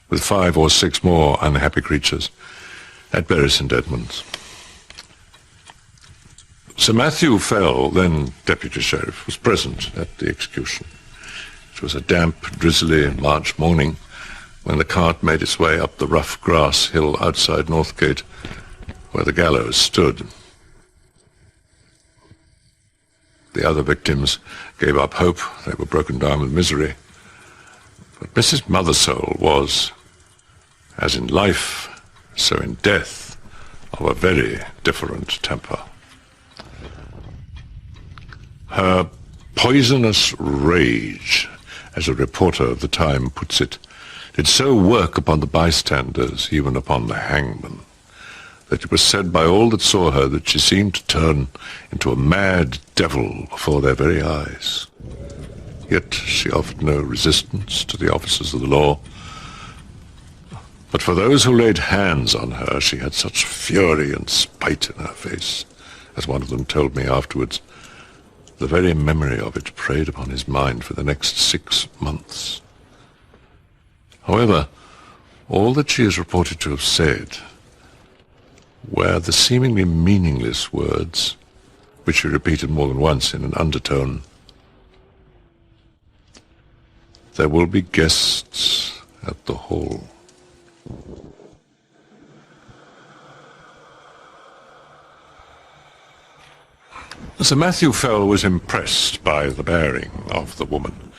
with 5 or 6 more unhappy creatures at Bury St. Edmunds. Sir Matthew Fell, then Deputy Sheriff, was present at the execution. It was a damp, drizzly March morning when the cart made its way up the rough grass hill outside Northgate, where the gallows stood. The other victims gave up hope. They were broken down with misery. But Mrs. Mothersole was, as in life, so in death, of a very different temper. Her poisonous rage, as a reporter of the time puts it, did so work upon the bystanders, even upon the hangman, that it was said by all that saw her that she seemed to turn into a mad devil before their very eyes. Yet she offered no resistance to the officers of the law. But for those who laid hands on her, she had such fury and spite in her face, as one of them told me afterwards. The very memory of it preyed upon his mind for the next 6 months. However, all that she is reported to have said were the seemingly meaningless words, which she repeated more than once in an undertone. "There will be guests at the hall." Sir Matthew Fell was impressed by the bearing of the woman.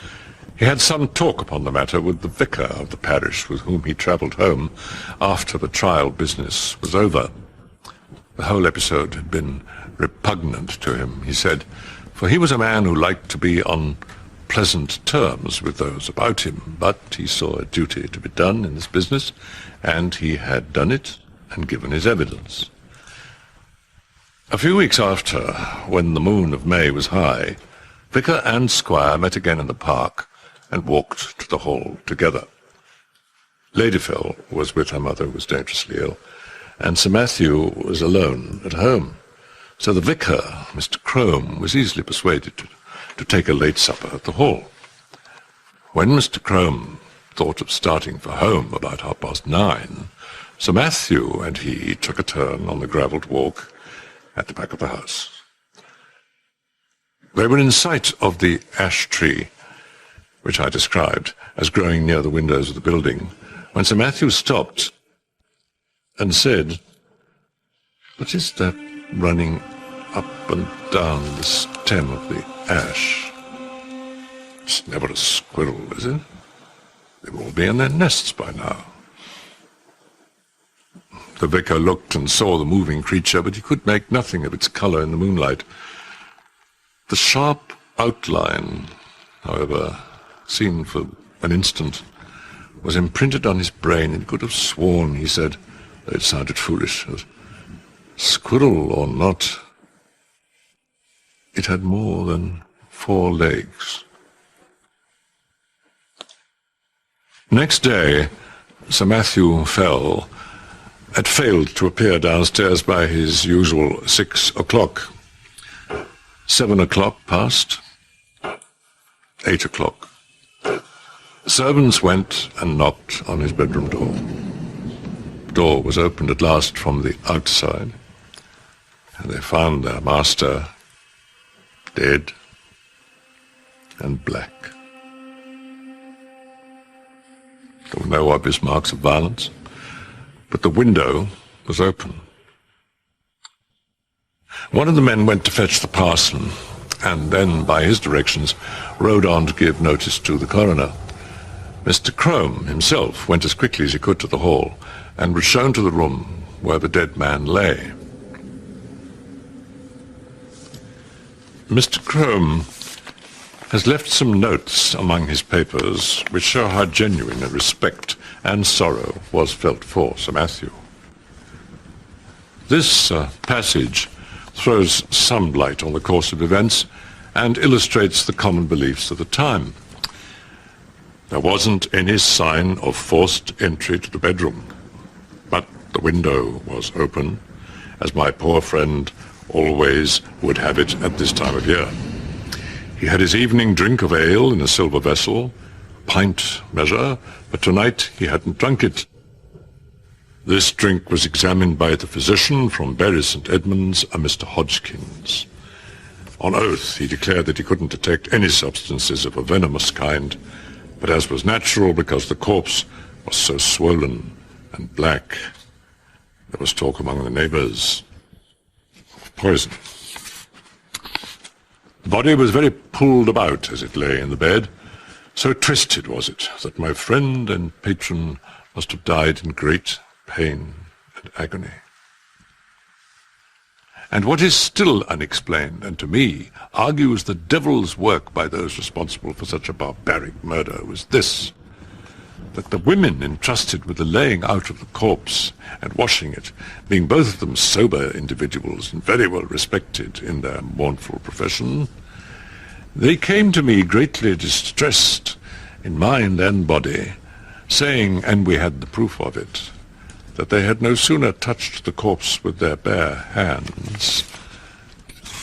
He had some talk upon the matter with the vicar of the parish, with whom he travelled home after the trial business was over. The whole episode had been repugnant to him, he said, for he was a man who liked to be on pleasant terms with those about him, but he saw a duty to be done in this business, and he had done it and given his evidence. A few weeks after, when the moon of May was high, vicar and squire met again in the park and walked to the hall together. Lady Fell was with her mother, who was dangerously ill, and Sir Matthew was alone at home. So the vicar, Mr. Crome, was easily persuaded to take a late supper at the hall. When Mr. Crome thought of starting for home about 9:30, Sir Matthew and he took a turn on the gravelled walk at the back of the house. They were in sight of the ash tree, which I described as growing near the windows of the building, when Sir Matthew stopped and said, "What is that running up and down the stem of the ash? It's never a squirrel, is it? They will all be in their nests by now." The vicar looked and saw the moving creature, but he could make nothing of its colour in the moonlight. The sharp outline, however, seen for an instant, was imprinted on his brain, and he could have sworn, he said, though it sounded foolish, that squirrel or not, it had more than 4 legs. Next day, Sir Matthew Fell had failed to appear downstairs by his usual 6 o'clock. 7 o'clock passed. 8 o'clock. Servants went and knocked on his bedroom door. The door was opened at last from the outside, and they found their master dead and black. There were no obvious marks of violence, but the window was open. One of the men went to fetch the parson, and then, by his directions, rode on to give notice to the coroner. Mr. Crome himself went as quickly as he could to the hall, and was shown to the room where the dead man lay. Mr. Crome has left some notes among his papers which show how genuine a respect and sorrow was felt for Sir Matthew. This passage throws some light on the course of events and illustrates the common beliefs of the time. There wasn't any sign of forced entry to the bedroom, but the window was open, as my poor friend always would have it at this time of year. He had his evening drink of ale in a silver vessel, pint measure, but tonight he hadn't drunk it. This drink was examined by the physician from Bury St. Edmunds, a Mr. Hodgkins. On oath, he declared that he couldn't detect any substances of a venomous kind, but as was natural because the corpse was so swollen and black, there was talk among the neighbors of poison. The body was very pulled about as it lay in the bed. So twisted was it that my friend and patron must have died in great pain and agony. And what is still unexplained, and to me argues the devil's work by those responsible for such a barbaric murder, was this: that the women entrusted with the laying out of the corpse and washing it, being both of them sober individuals and very well respected in their mournful profession, they came to me greatly distressed in mind and body, saying, and we had the proof of it, that they had no sooner touched the corpse with their bare hands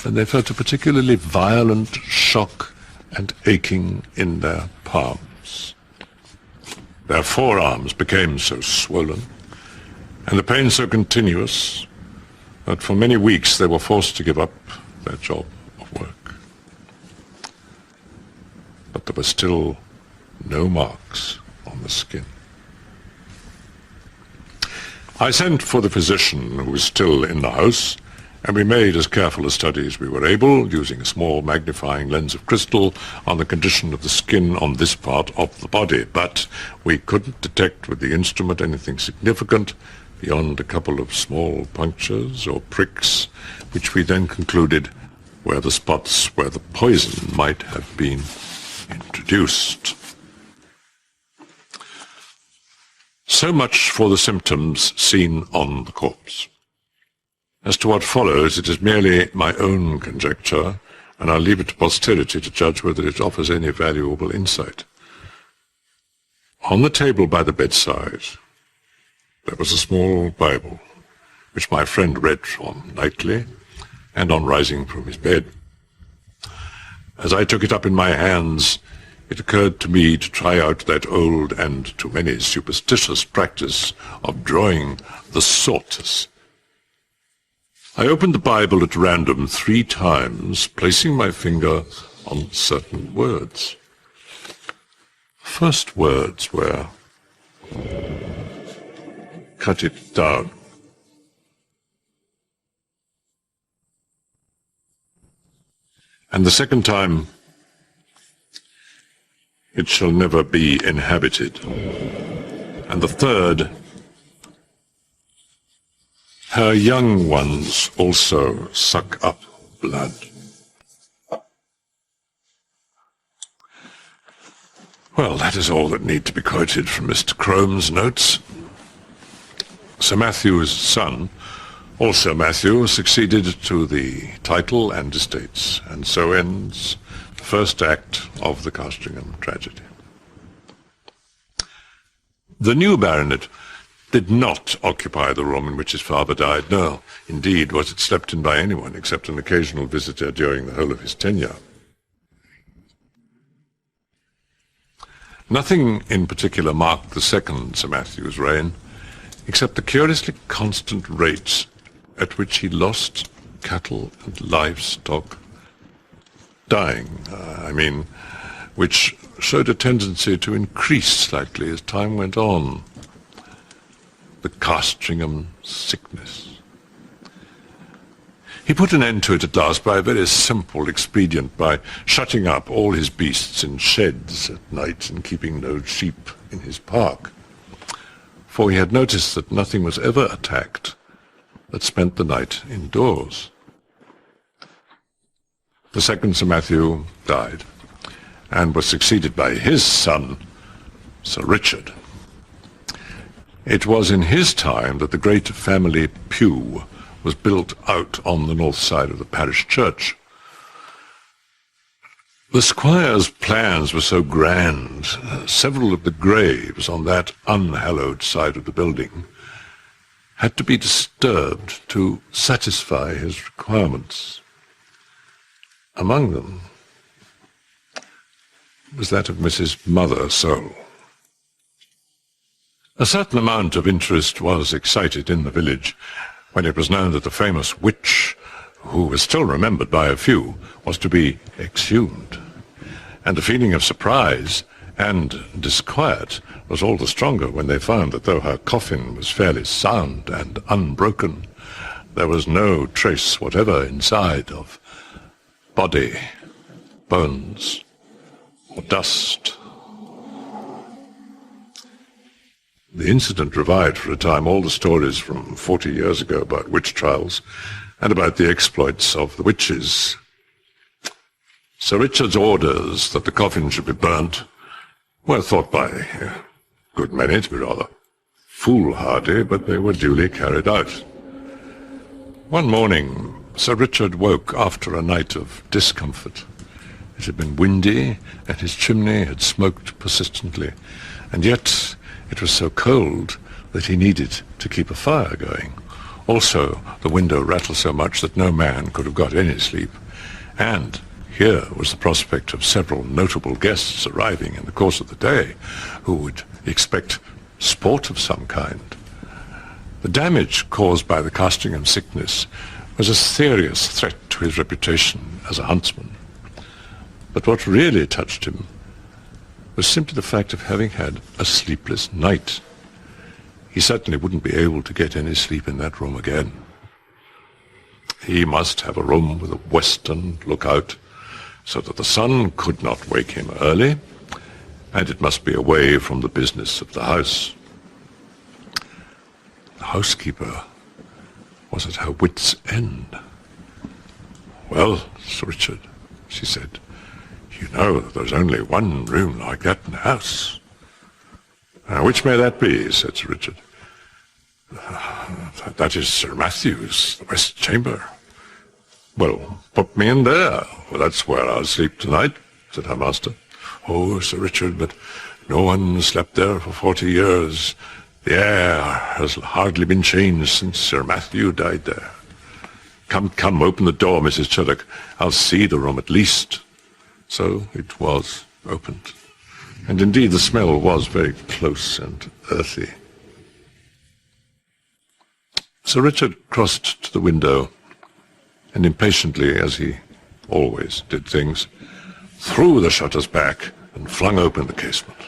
than they felt a particularly violent shock and aching in their palms. Their forearms became so swollen, and the pain so continuous, that for many weeks they were forced to give up their job of work. But there were still no marks on the skin. I sent for the physician who was still in the house, and we made as careful a study as we were able, using a small magnifying lens of crystal, on the condition of the skin on this part of the body. But we couldn't detect with the instrument anything significant beyond a couple of small punctures or pricks, which we then concluded were the spots where the poison might have been introduced. So much for the symptoms seen on the corpse. As to what follows, it is merely my own conjecture, and I'll leave it to posterity to judge whether it offers any valuable insight. On the table by the bedside, there was a small Bible, which my friend read from nightly and on rising from his bed. As I took it up in my hands, it occurred to me to try out that old and to many superstitious practice of drawing the sortes. I opened the Bible at random 3 times, placing my finger on certain words. The first words were, "Cut it down." And the second time, "It shall never be inhabited." And the third, "Her young ones also suck up blood." Well, that is all that need to be quoted from Mr. Crome's notes. Sir Matthew's son, also Matthew, succeeded to the title and estates, and so ends the first act of the Castringham tragedy. The new baronet did not occupy the room in which his father died. No, indeed, was it slept in by anyone except an occasional visitor during the whole of his tenure. Nothing in particular marked the second Sir Matthew's reign, except the curiously constant rate at which he lost cattle and livestock, which showed a tendency to increase slightly as time went on. The Castringham sickness. He put an end to it at last by a very simple expedient, by shutting up all his beasts in sheds at night and keeping no sheep in his park. For he had noticed that nothing was ever attacked that spent the night indoors. The second Sir Matthew died, and was succeeded by his son, Sir Richard. It was in his time that the great family pew was built out on the north side of the parish church. The squire's plans were so grand, several of the graves on that unhallowed side of the building had to be disturbed to satisfy his requirements. Among them was that of Mrs. Mother Soul. A certain amount of interest was excited in the village when it was known that the famous witch who was still remembered by a few, was to be exhumed. And the feeling of surprise and disquiet was all the stronger when they found that though her coffin was fairly sound and unbroken, there was no trace whatever inside of body, bones, or dust. The incident revived for a time all the stories from 40 years ago about witch trials and about the exploits of the witches. Sir Richard's orders that the coffin should be burnt were thought by a good many to be rather foolhardy, but they were duly carried out. One morning, Sir Richard woke after a night of discomfort. It had been windy, and his chimney had smoked persistently, and yet it was so cold that he needed to keep a fire going. Also, the window rattled so much that no man could have got any sleep. And here was the prospect of several notable guests arriving in the course of the day, who would expect sport of some kind. The damage caused by the Castingham sickness was a serious threat to his reputation as a huntsman. But what really touched him was simply the fact of having had a sleepless night. He certainly wouldn't be able to get any sleep in that room again. He must have a room with a western lookout, so that the sun could not wake him early, and it must be away from the business of the house. The housekeeper was at her wit's end. "Well, Sir Richard," she said, "you know that there's only one room like that in the house." "Which may that be?" said Sir Richard. "That is Sir Matthew's, the west chamber." "Well, put me in there. Well, that's where I'll sleep tonight," said her master. "Oh, Sir Richard, but no one slept there for 40 years. The air has hardly been changed since Sir Matthew died there." Come, open the door, Mrs. Chuddock. I'll see the room at least." So it was opened, and indeed the smell was very close and earthy. Sir Richard crossed to the window, and impatiently, as he always did things, threw the shutters back and flung open the casement.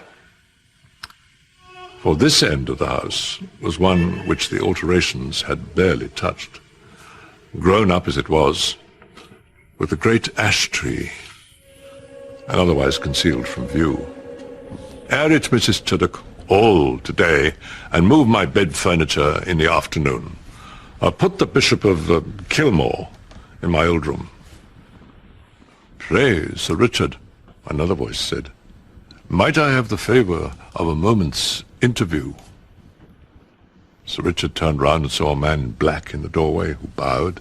For this end of the house was one which the alterations had barely touched, grown up as it was, with a great ash tree, and otherwise concealed from view. "Air it, Mrs. Chuddock, all today, and move my bed furniture in the afternoon. Put the Bishop of Kilmore in my old room." "Pray, Sir Richard," another voice said, "might I have the favour of a moment's interview?" Sir Richard turned round and saw a man in black in the doorway, who bowed.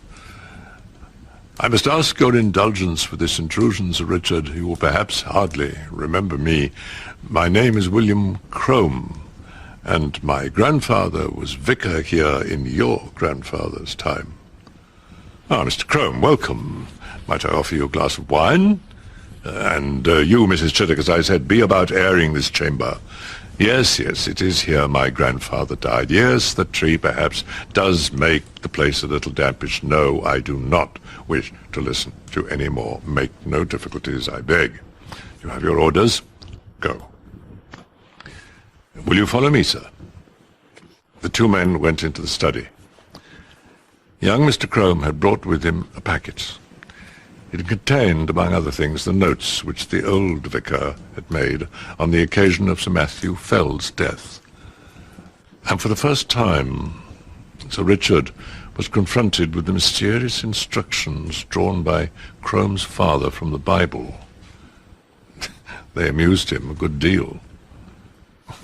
"I must ask your indulgence for this intrusion, Sir Richard. You will perhaps hardly remember me. My name is William Crome, and my grandfather was vicar here in your grandfather's time." "Ah, Mr. Crome, welcome. Might I offer you a glass of wine? And you, Mrs. Chuddock, as I said, be about airing this chamber. Yes, it is here my grandfather died. Yes, the tree perhaps does make the place a little dampish. No, I do not wish to listen to any more. Make no difficulties, I beg. You have your orders. Go. Will you follow me, sir?" The two men went into the study. Young Mr. Crome had brought with him a packet. It contained, among other things, the notes which the old vicar had made on the occasion of Sir Matthew Fell's death. And for the first time, Sir Richard was confronted with the mysterious instructions drawn by Crome's father from the Bible. They amused him a good deal.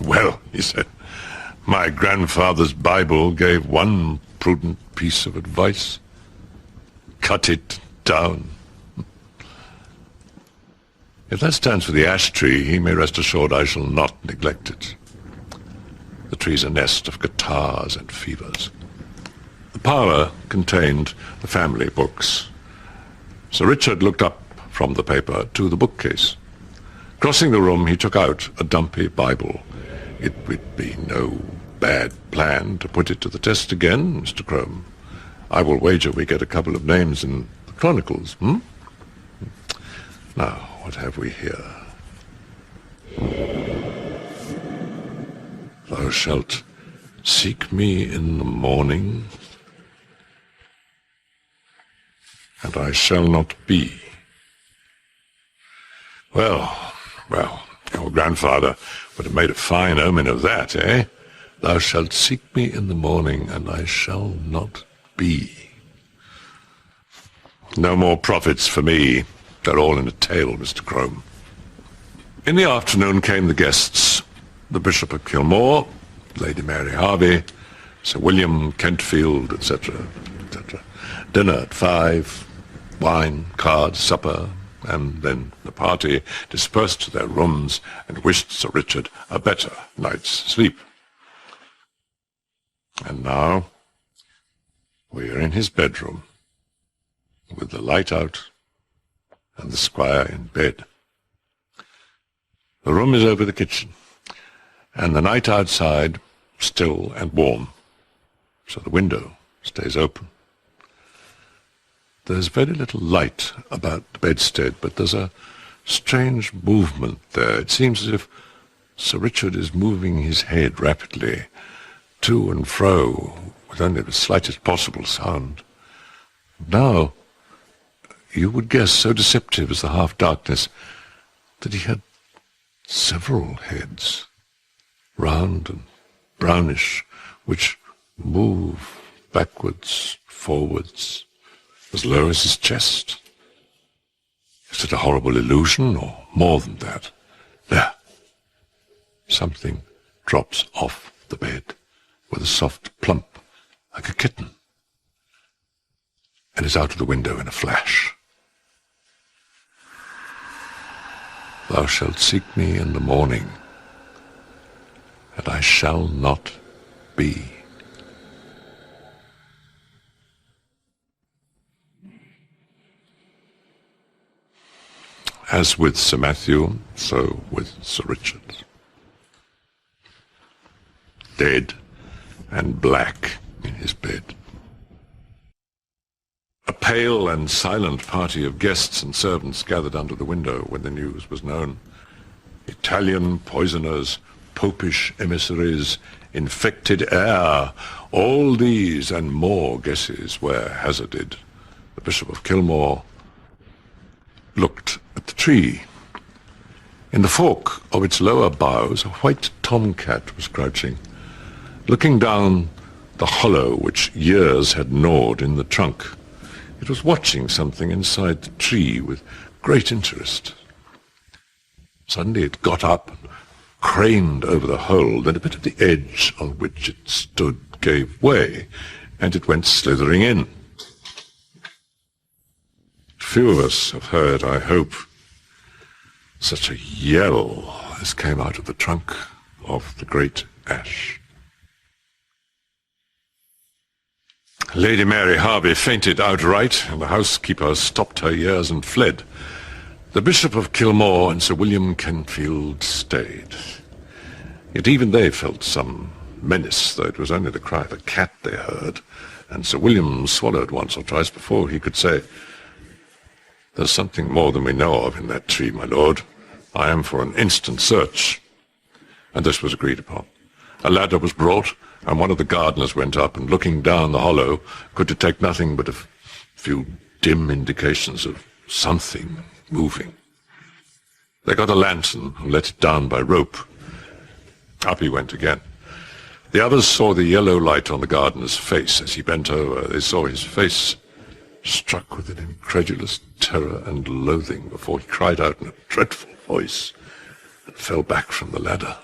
"Well," he said, "my grandfather's Bible gave one prudent piece of advice. Cut it down." If that stands for the ash tree, he may rest assured I shall not neglect it. The tree's a nest of guitars and fevers. The parlour contained the family books. Sir Richard looked up from the paper to the bookcase. Crossing the room, he took out a dumpy Bible. It would be no bad plan to put it to the test again, Mr. Crome. I will wager we get a couple of names in the chronicles, Now, what have we here? Thou shalt seek me in the morning, and I shall not be. Well, your grandfather would have made a fine omen of that, eh? Thou shalt seek me in the morning, and I shall not be. No more prophets for me. They're all in a tale, Mr. Crome. In the afternoon came the guests. The Bishop of Kilmore, Lady Mary Harvey, Sir William Kentfield, etc., etc. Dinner at 5, wine, cards, supper, and then the party dispersed to their rooms and wished Sir Richard a better night's sleep. And now we are in his bedroom, with the light out and the squire in bed. The room is over the kitchen, and the night outside still and warm, so the window stays open. There's very little light about the bedstead, but there's a strange movement there. It seems as if Sir Richard is moving his head rapidly to and fro with only the slightest possible sound. Now, you would guess, so deceptive is the half-darkness, that he had several heads, round and brownish, which move backwards, forwards, as low as his chest. Is it a horrible illusion, or more than that? There. Something drops off the bed with a soft plump, like a kitten, and is out of the window in a flash. Thou shalt seek me in the morning, and I shall not be. As with Sir Matthew, so with Sir Richard. Dead and black in his bed. A pale and silent party of guests and servants gathered under the window when the news was known. Italian poisoners, popish emissaries, infected air, all these and more guesses were hazarded. The Bishop of Kilmore looked at the tree. In the fork of its lower boughs, a white tomcat was crouching, looking down the hollow which years had gnawed in the trunk. It was watching something inside the tree with great interest. Suddenly it got up and craned over the hole, then a bit of the edge on which it stood gave way, and it went slithering in. Few of us have heard, I hope, such a yell as came out of the trunk of the great ash. Lady Mary Harvey fainted outright, and the housekeeper stopped her ears and fled. The Bishop of Kilmore and Sir William Kentfield stayed. Yet even they felt some menace, though it was only the cry of a cat they heard, and Sir William swallowed once or twice before he could say, "There's something more than we know of in that tree, my lord. I am for an instant search." And this was agreed upon. A ladder was brought, and one of the gardeners went up, and looking down the hollow, could detect nothing but a few dim indications of something moving. They got a lantern and let it down by rope. Up he went again. The others saw the yellow light on the gardener's face as he bent over. They saw his face struck with an incredulous terror and loathing before he cried out in a dreadful voice and fell back from the ladder,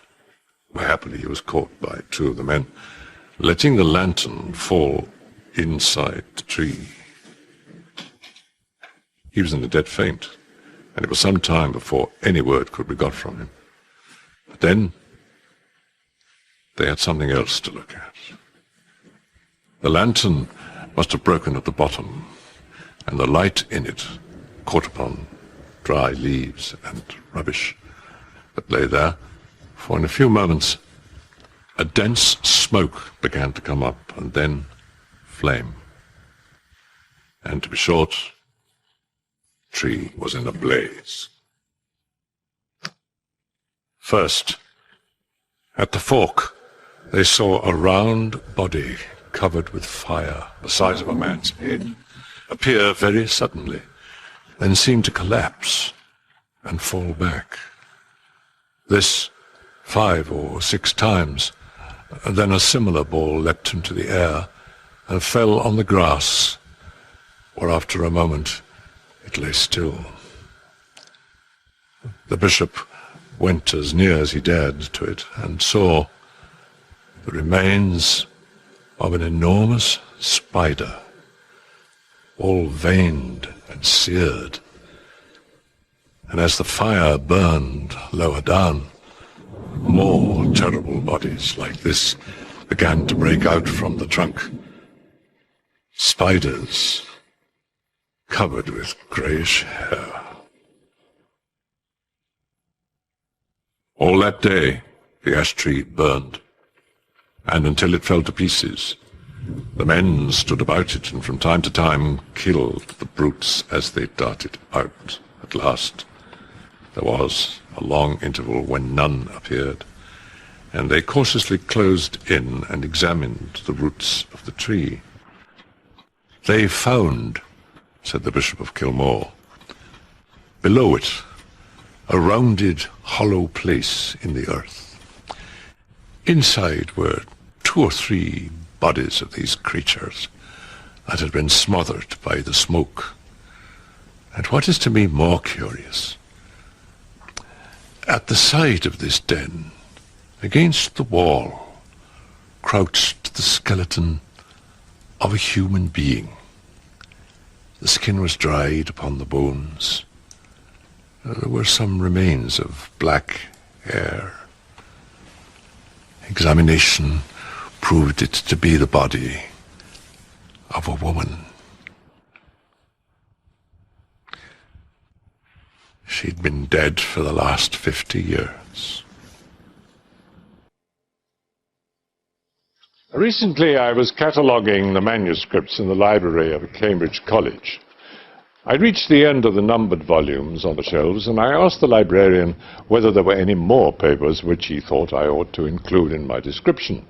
where happily he was caught by two of the men, letting the lantern fall inside the tree. He was in a dead faint, and it was some time before any word could be got from him. But then they had something else to look at. The lantern must have broken at the bottom, and the light in it caught upon dry leaves and rubbish that lay there, for in a few moments a dense smoke began to come up, and then flame. and to be short, the tree was in a blaze. First, at the fork, they saw a round body covered with fire, the size of a man's head, appear very suddenly, then seem to collapse and fall back. This 5 or 6 times, then a similar ball leapt into the air and fell on the grass, where after a moment it lay still. The bishop went as near as he dared to it and saw the remains of an enormous spider, all veined and seared. And as the fire burned lower down, more terrible bodies like this began to break out from the trunk. Spiders covered with greyish hair. All that day the ash tree burned, and until it fell to pieces, the men stood about it and from time to time killed the brutes as they darted out. At last there was a long interval when none appeared, and they cautiously closed in and examined the roots of the tree. They found, said the Bishop of Kilmore, below it a rounded, hollow place in the earth. Inside were 2 or 3 bodies of these creatures that had been smothered by the smoke. And what is to me more curious, at the side of this den, against the wall, crouched the skeleton of a human being. The skin was dried upon the bones. There were some remains of black hair. Examination proved it to be the body of a woman. She'd been dead for the last 50 years. Recently I was cataloguing the manuscripts in the library of a Cambridge college. I reached the end of the numbered volumes on the shelves, and I asked the librarian whether there were any more papers which he thought I ought to include in my description.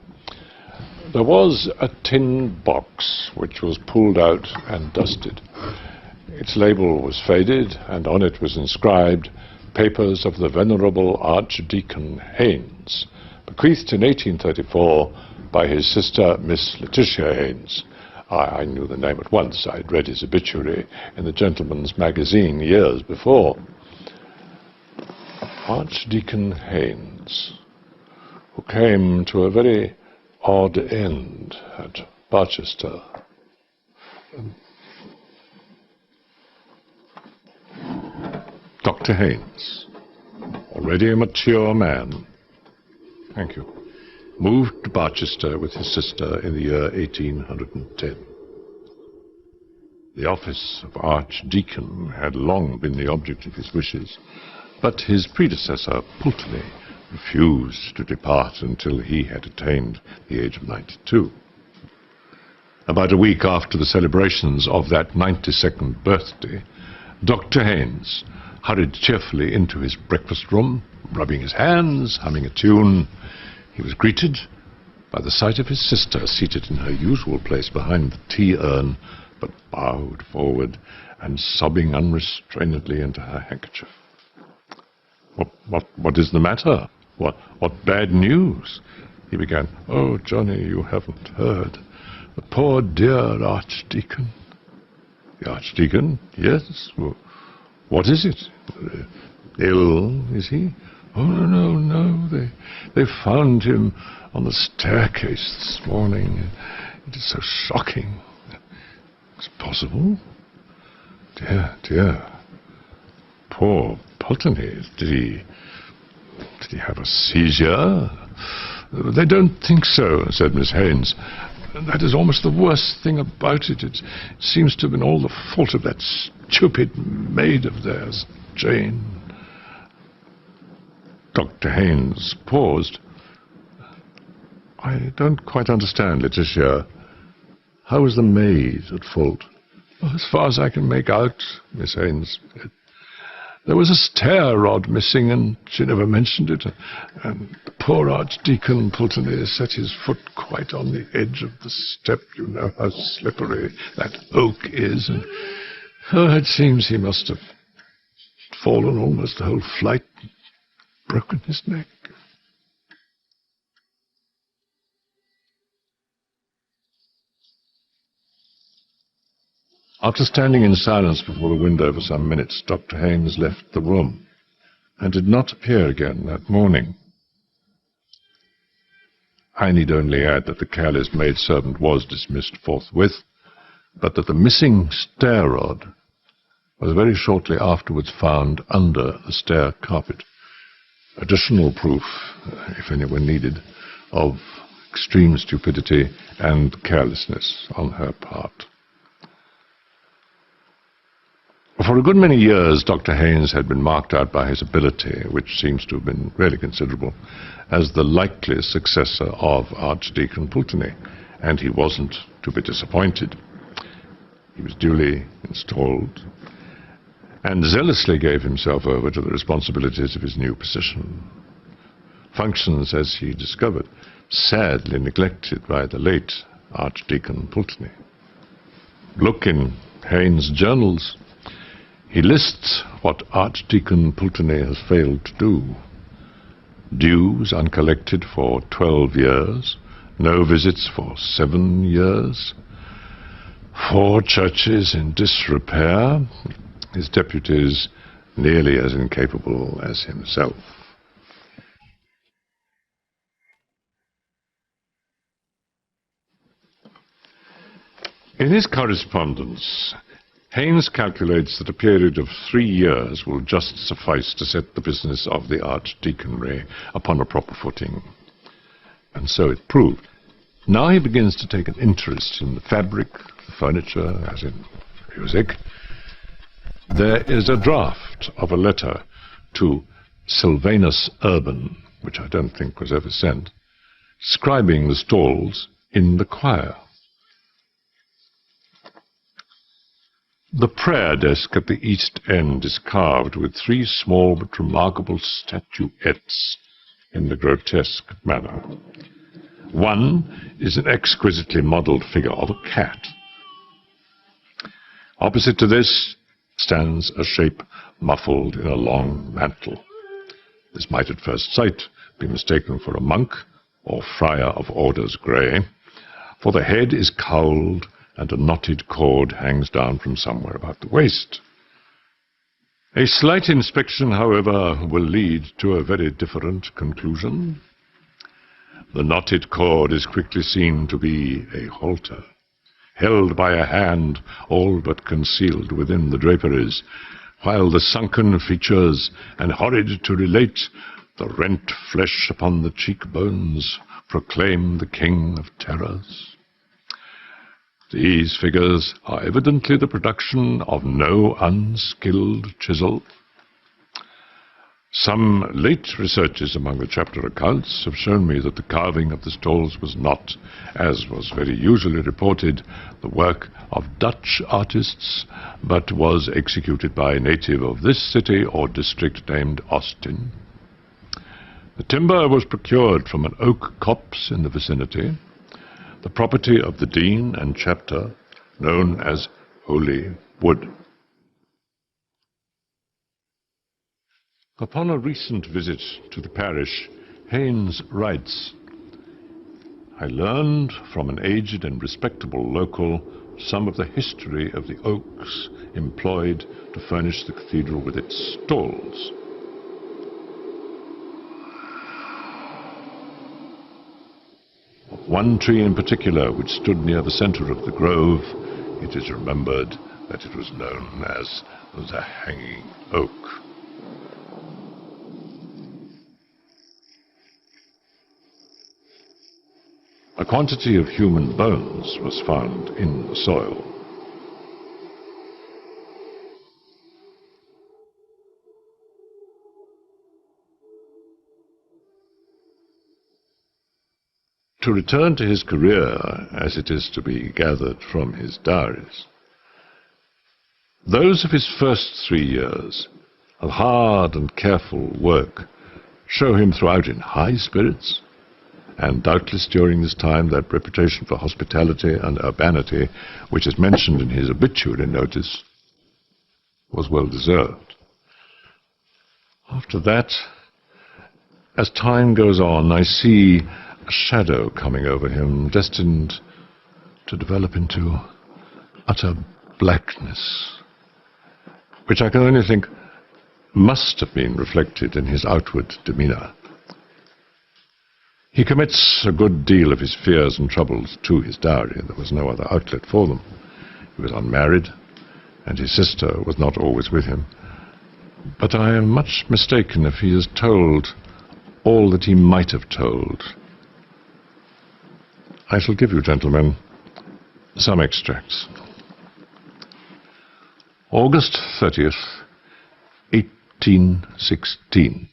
There was a tin box which was pulled out and dusted. Its label was faded, and on it was inscribed, "Papers of the Venerable Archdeacon Haynes, bequeathed in 1834 by his sister, Miss Letitia Haynes." I knew the name at once. I'd read his obituary in the Gentleman's Magazine years before. Archdeacon Haynes, who came to a very odd end at Barchester. Dr. Haynes, already a mature man, thank you, moved to Barchester with his sister in the year 1810. The office of Archdeacon had long been the object of his wishes, but his predecessor, Pulteney, refused to depart until he had attained the age of 92. About a week after the celebrations of that 92nd birthday, Dr. Haynes hurried cheerfully into his breakfast room, rubbing his hands, humming a tune. He was greeted by the sight of his sister seated in her usual place behind the tea urn, but bowed forward and sobbing unrestrainedly into her handkerchief. What is the matter? What bad news? He began. "Oh, Johnny, you haven't heard. The poor dear Archdeacon." "The Archdeacon? Yes. Well, what is it? Ill, is he?" "Oh, no. They found him on the staircase this morning. It is so shocking." "It's possible? Dear. Poor Pulteney. Did he have a seizure?" "They don't think so," said Miss Haynes. "That is almost the worst thing about it. It seems to have been all the fault of that stupid maid of theirs, Jane." Dr. Haynes paused. "I don't quite understand, Letitia. How was the maid at fault?" As far as I can make out, Miss Haynes said, there was a stair rod missing, and she never mentioned it. And the poor Archdeacon Pulteney set his foot quite on the edge of the step. You know how slippery that oak is. And it seems he must have fallen almost the whole flight and broken his neck. After standing in silence before the window for some minutes, Dr. Haynes left the room and did not appear again that morning. I need only add that the careless maidservant was dismissed forthwith, but that the missing stair rod was very shortly afterwards found under the stair carpet. Additional proof, if anyone needed, of extreme stupidity and carelessness on her part. For a good many years, Dr. Haynes had been marked out by his ability, which seems to have been really considerable, as the likely successor of Archdeacon Pulteney, and he wasn't to be disappointed. He was duly installed and zealously gave himself over to the responsibilities of his new position. Functions, as he discovered, sadly neglected by the late Archdeacon Pulteney. Look in Haynes' journals. He lists what Archdeacon Pulteney has failed to do. Dues uncollected for 12 years, no visits for 7 years, 4 churches in disrepair, his deputies nearly as incapable as himself. In his correspondence, Haynes calculates that a period of 3 years will just suffice to set the business of the archdeaconry upon a proper footing. And so it proved. Now he begins to take an interest in the fabric, the furniture, as in music. There is a draft of a letter to Sylvanus Urban, which I don't think was ever sent, describing the stalls in the choir. The prayer desk at the east end is carved with 3 small but remarkable statuettes in the grotesque manner. One is an exquisitely modelled figure of a cat. Opposite to this stands a shape muffled in a long mantle. This might at first sight be mistaken for a monk or friar of orders grey, for the head is cowled and a knotted cord hangs down from somewhere about the waist. A slight inspection, however, will lead to a very different conclusion. The knotted cord is quickly seen to be a halter, held by a hand all but concealed within the draperies, while the sunken features, and horrid to relate, the rent flesh upon the cheekbones, proclaim the king of terrors. These figures are evidently the production of no unskilled chisel. Some late researches among the chapter accounts have shown me that the carving of the stalls was not, as was very usually reported, the work of Dutch artists, but was executed by a native of this city or district named Austin. The timber was procured from an oak copse in the vicinity, the property of the dean and chapter, known as Holy Wood. Upon a recent visit to the parish, Haynes writes, I learned from an aged and respectable local some of the history of the oaks employed to furnish the cathedral with its stalls. Of one tree in particular, which stood near the center of the grove, it is remembered that it was known as the Hanging Oak. A quantity of human bones was found in the soil. To return to his career, as it is to be gathered from his diaries, Those of his first 3 years of hard and careful work show him throughout in high spirits, and doubtless during this time that reputation for hospitality and urbanity, which is mentioned in his obituary notice, was well deserved. After that, as time goes on, I see a shadow coming over him, destined to develop into utter blackness, which I can only think must have been reflected in his outward demeanor. He commits a good deal of his fears and troubles to his diary. There was no other outlet for them. He was unmarried, and his sister was not always with him. But I am much mistaken if he has told all that he might have told. I shall give you, gentlemen, some extracts. August 30th, 1816.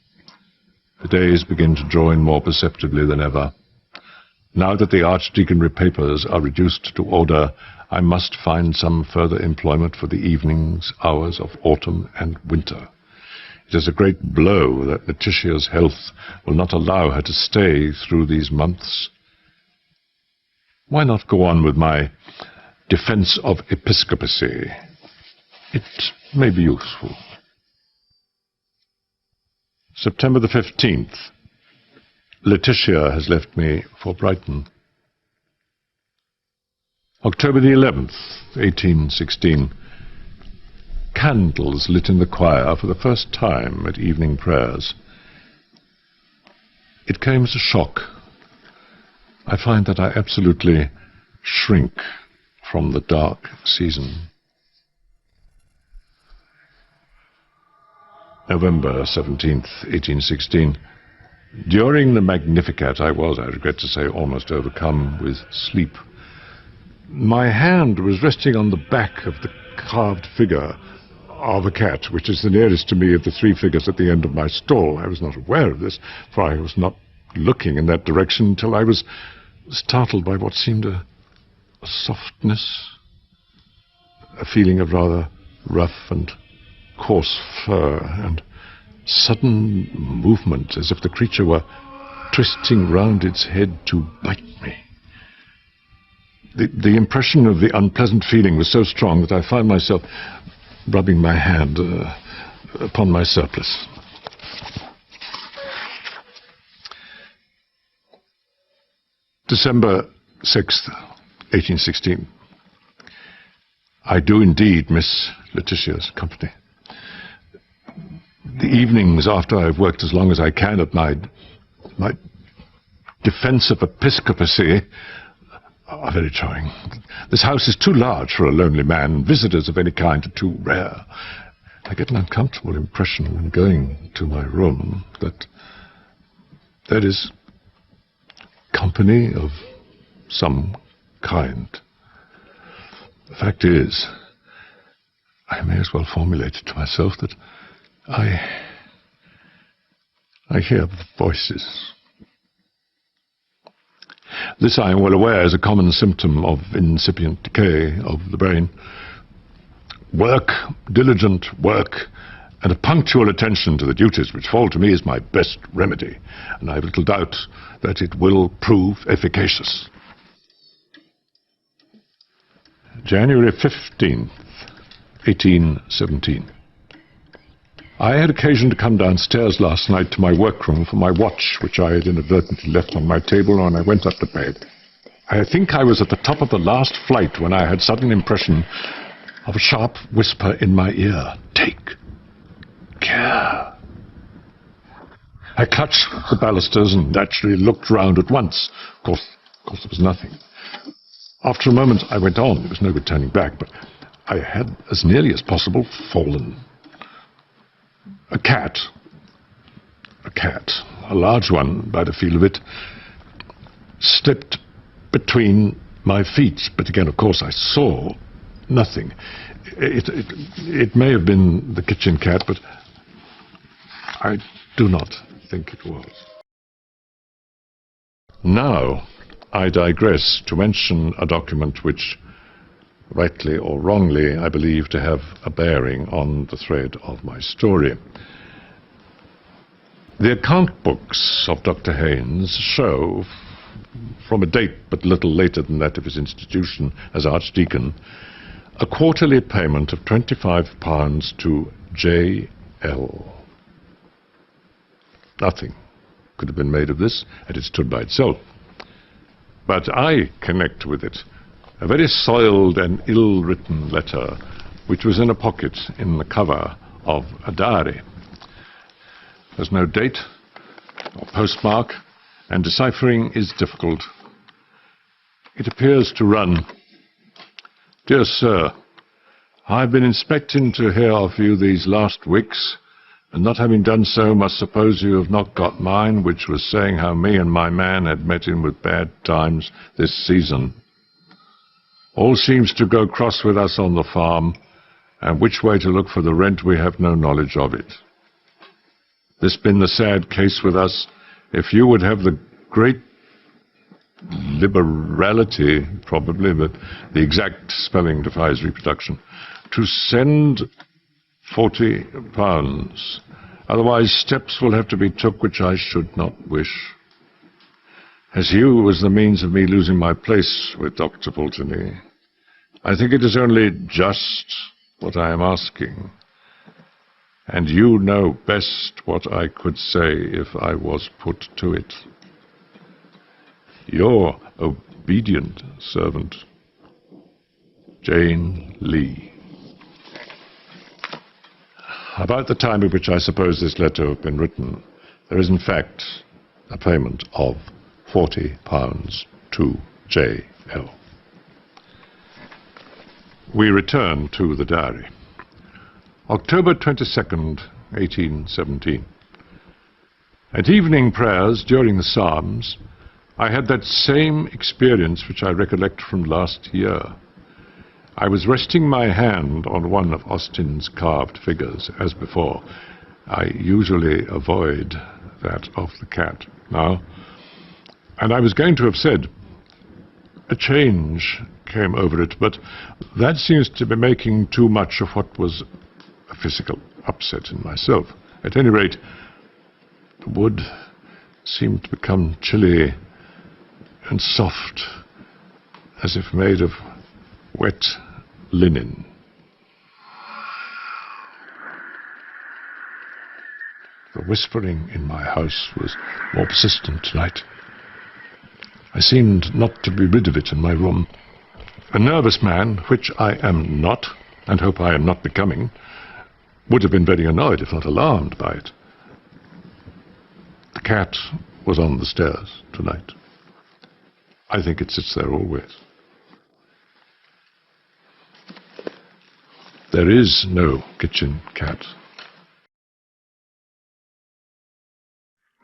The days begin to draw in more perceptibly than ever. Now that the archdeaconry papers are reduced to order, I must find some further employment for the evenings, hours of autumn and winter. It is a great blow that Letitia's health will not allow her to stay through these months. Why not go on with my defense of episcopacy? It may be useful. September the 15th. Letitia has left me for Brighton. October the 11th, 1816. Candles lit in the choir for the first time at evening prayers. It came as a shock. I find that I absolutely shrink from the dark season. November 17th, 1816. During the Magnificat I was, I regret to say, almost overcome with sleep. My hand was resting on the back of the carved figure of a cat, which is the nearest to me of the 3 figures at the end of my stall. I was not aware of this, for I was not looking in that direction until I was startled by what seemed a softness, a feeling of rather rough and coarse fur, and sudden movement, as if the creature were twisting round its head to bite me. The impression of the unpleasant feeling was so strong that I found myself rubbing my hand upon my surplice. December 6th, 1816. I do indeed miss Letitia's company. The evenings after I've worked as long as I can at my defense of episcopacy are very trying. This house is too large for a lonely man. Visitors of any kind are too rare. I get an uncomfortable impression when going to my room that there is company of some kind. The fact is, I may as well formulate it to myself that I hear voices. This, I am well aware, is a common symptom of incipient decay of the brain. Work, diligent work, and a punctual attention to the duties which fall to me is my best remedy, and I have little doubt that it will prove efficacious. January 15th, 1817. I had occasion to come downstairs last night to my workroom for my watch, which I had inadvertently left on my table when I went up to bed. I think I was at the top of the last flight when I had sudden impression of a sharp whisper in my ear. Take care. I clutched the balusters and naturally looked round at once. Of course there was nothing. After a moment I went on. There was no good turning back, but I had, as nearly as possible, fallen. A cat, a large one by the feel of it, slipped between my feet. But again, of course, I saw nothing. It may have been the kitchen cat, but I do not think it was. Now, I digress to mention a document which rightly or wrongly, I believe to have a bearing on the thread of my story. The account books of Dr. Haynes show, from a date but little later than that of his institution as Archdeacon, a quarterly payment of £25 to J.L. Nothing could have been made of this had it stood by itself. But I connect with it a very soiled and ill-written letter which was in a pocket in the cover of a diary. There's no date or postmark, and deciphering is difficult. It appears to run, "Dear Sir, I've been expecting to hear of you these last weeks, and not having done so, must suppose you have not got mine, which was saying how me and my man had met in with bad times this season. All seems to go cross with us on the farm, and which way to look for the rent we have no knowledge of it. This been the sad case with us, if you would have the great liberality, probably, but the exact spelling defies reproduction, to send £40. Otherwise steps will have to be took which I should not wish. As you was the means of me losing my place with Dr. Pulteney, I think it is only just what I am asking, and you know best what I could say if I was put to it. Your obedient servant, Jane Lee." About the time at which I suppose this letter to have been written, there is in fact a payment of £40 to J.L. We return to the diary. October 22nd, 1817. At evening prayers during the Psalms, I had that same experience which I recollect from last year. I was resting my hand on one of Austin's carved figures, as before. I usually avoid that of the cat now. And I was going to have said, a change came over it, but that seems to be making too much of what was a physical upset in myself. At any rate, the wood seemed to become chilly and soft, as if made of wet linen. The whispering in my house was more persistent tonight. I seemed not to be rid of it in my room. A nervous man, which I am not, and hope I am not becoming, would have been very annoyed, if not alarmed, by it. The cat was on the stairs tonight. I think it sits there always. There is no kitchen cat.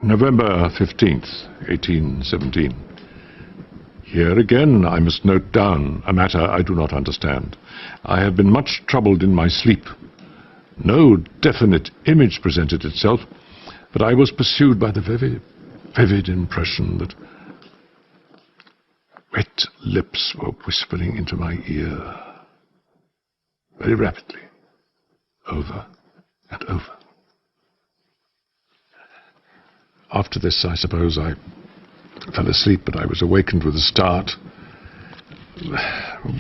November 15th, 1817. Here again I must note down a matter I do not understand. I have been much troubled in my sleep. No definite image presented itself, but I was pursued by the very vivid impression that wet lips were whispering into my ear, very rapidly, over and over. After this, I suppose I fell asleep, but I was awakened with a start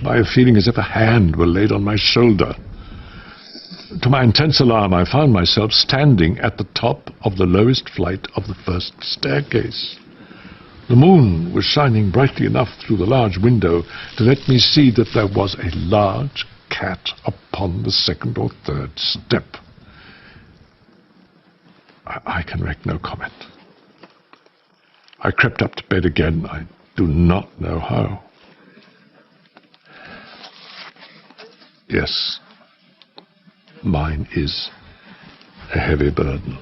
by a feeling as if a hand were laid on my shoulder. To my intense alarm, I found myself standing at the top of the lowest flight of the first staircase. The moon was shining brightly enough through the large window to let me see that there was a large cat upon the second or third step. I can make no comment. I crept up to bed again. I do not know how. Yes, mine is a heavy burden.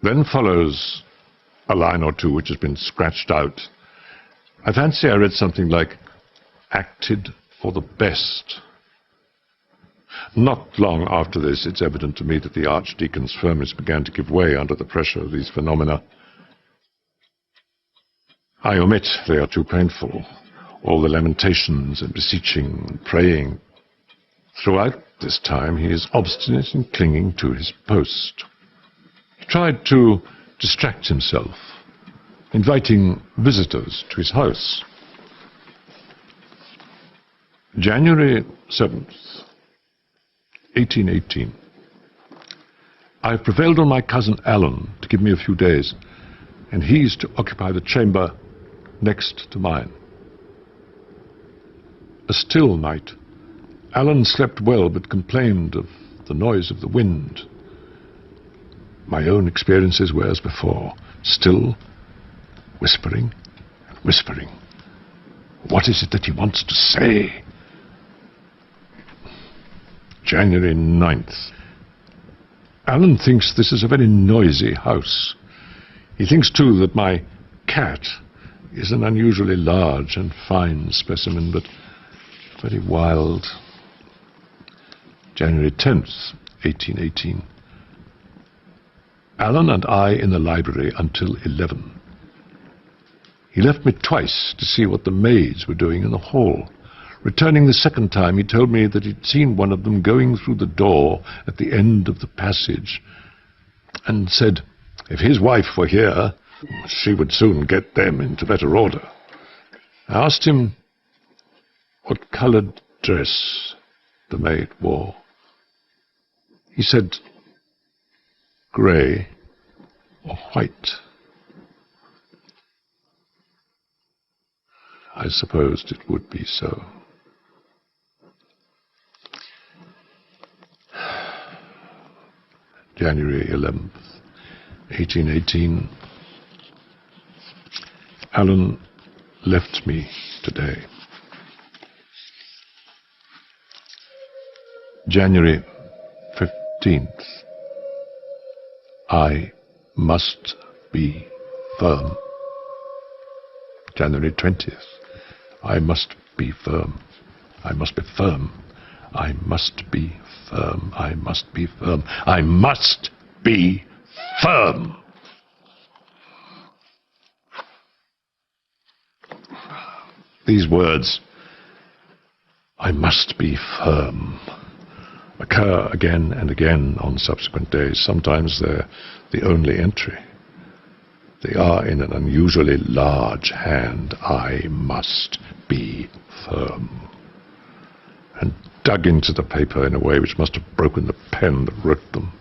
Then follows a line or two which has been scratched out. I fancy I read something like, "acted for the best." Not long after this, it's evident to me that the Archdeacon's firmness began to give way under the pressure of these phenomena. I omit, they are too painful, all the lamentations and beseeching and praying. Throughout this time, he is obstinate in clinging to his post. He tried to distract himself, inviting visitors to his house. January 7th, 1818. I prevailed on my cousin Alan to give me a few days, and he is to occupy the chamber next to mine. A still night. Alan slept well, but complained of the noise of the wind. My own experiences were as before, still, whispering and whispering. What is it that he wants to say? January 9th. Alan thinks this is a very noisy house. He thinks, too, that my cat is an unusually large and fine specimen, but very wild. January 10th, 1818. Alan and I in the library until 11. He left me twice to see what the maids were doing in the hall. Returning the second time, he told me that he'd seen one of them going through the door at the end of the passage, and said if his wife were here, she would soon get them into better order. I asked him what coloured dress the maid wore. He said grey or white. I supposed it would be so. January 11th, 1818. Alan left me today. January 15th. I must be firm. January 20th. I must be firm. I must be firm. I must be firm. I must be firm. I must be firm. These words, I must be firm, occur again and again on subsequent days. Sometimes they're the only entry. They are in an unusually large hand. I must be firm. And dug into the paper in a way which must have broken the pen that wrote them.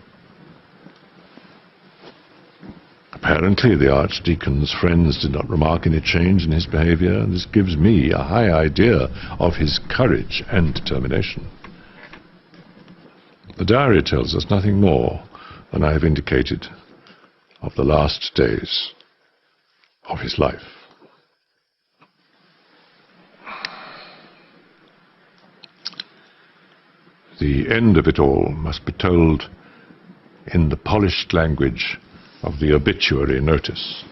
Apparently, the Archdeacon's friends did not remark any change in his behavior, and this gives me a high idea of his courage and determination. The diary tells us nothing more than I have indicated of the last days of his life. The end of it all must be told in the polished language of the obituary notice.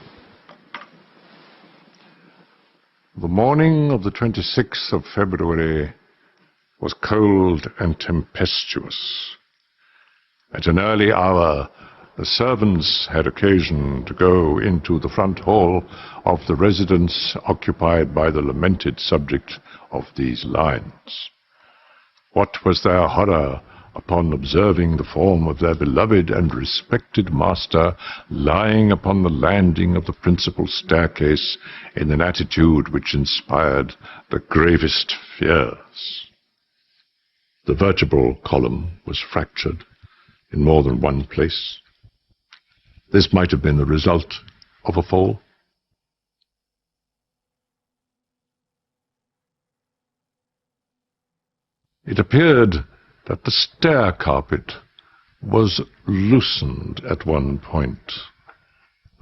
The morning of the 26th of February was cold and tempestuous. At an early hour, the servants had occasion to go into the front hall of the residence occupied by the lamented subject of these lines. What was their horror upon observing the form of their beloved and respected master lying upon the landing of the principal staircase in an attitude which inspired the gravest fears. The vertebral column was fractured in more than one place. This might have been the result of a fall. It appeared that the stair carpet was loosened at one point.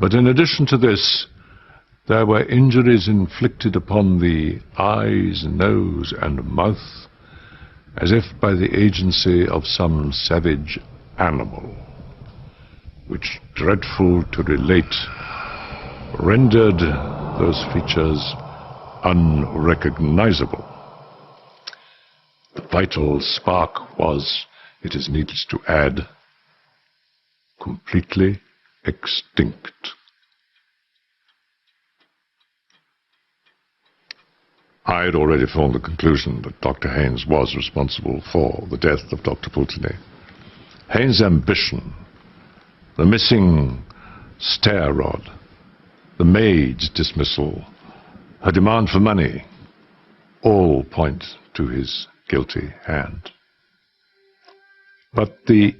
But in addition to this, there were injuries inflicted upon the eyes, nose, and mouth, as if by the agency of some savage animal, which, dreadful to relate, rendered those features unrecognizable. vital spark was, it is needless to add, completely extinct. I had already formed the conclusion that Dr. Haynes was responsible for the death of Dr. Pulteney. Haynes' ambition, the missing stair rod, the maid's dismissal, her demand for money, all point to his guilty hand. But the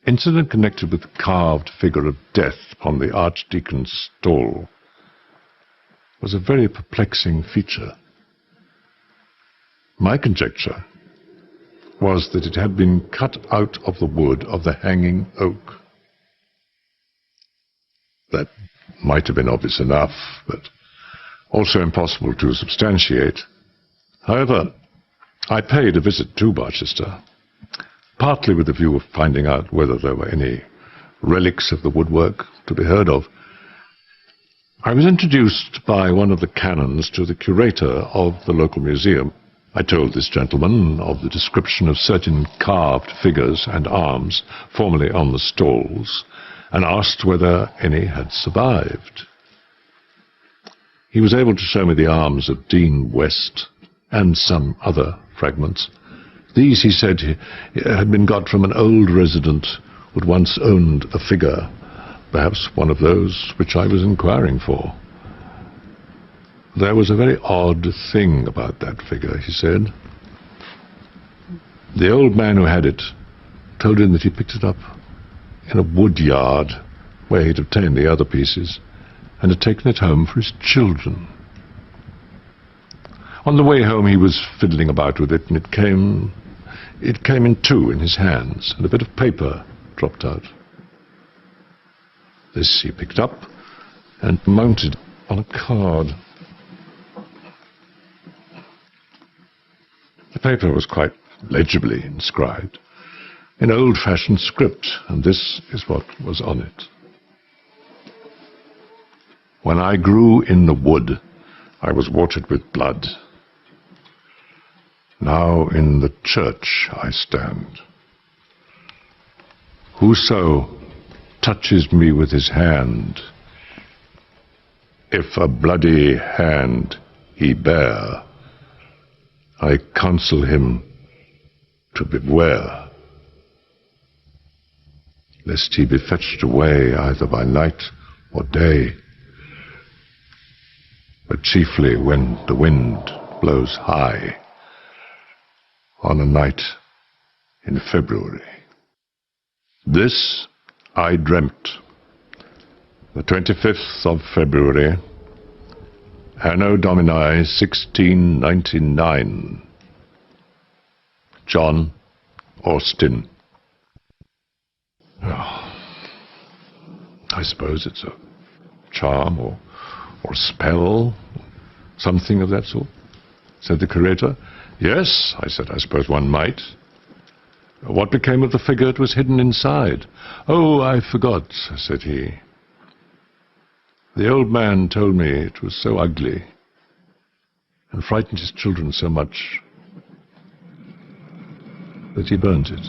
incident connected with the carved figure of death upon the Archdeacon's stall was a very perplexing feature. My conjecture was that it had been cut out of the wood of the hanging oak. That might have been obvious enough, but also impossible to substantiate. However, I paid a visit to Barchester, partly with the view of finding out whether there were any relics of the woodwork to be heard of. I was introduced by one of the canons to the curator of the local museum. I told this gentleman of the description of certain carved figures and arms formerly on the stalls, and asked whether any had survived. He was able to show me the arms of Dean West and some other fragments. These, he said, had been got from an old resident who had once owned a figure, perhaps one of those which I was inquiring for. There was a very odd thing about that figure, he said. The old man who had it told him that he picked it up in a wood yard where he'd obtained the other pieces and had taken it home for his children. On the way home he was fiddling about with it, and it came in two in his hands, and a bit of paper dropped out. This he picked up and mounted on a card. The paper was quite legibly inscribed in old-fashioned script, and this is what was on it. When I grew in the wood, I was watered with blood. Now in the church I stand. Whoso touches me with his hand, if a bloody hand he bear, I counsel him to beware, lest he be fetched away either by night or day, but chiefly when the wind blows high, on a night in February. This I dreamt, the 25th of February, Anno Domini 1699. John Austin. Oh, I suppose it's a charm or a spell, something of that sort, said the curator. Yes, I said, I suppose one might. What became of the figure that was hidden inside? Oh, I forgot, said he. The old man told me it was so ugly and frightened his children so much that he burnt it.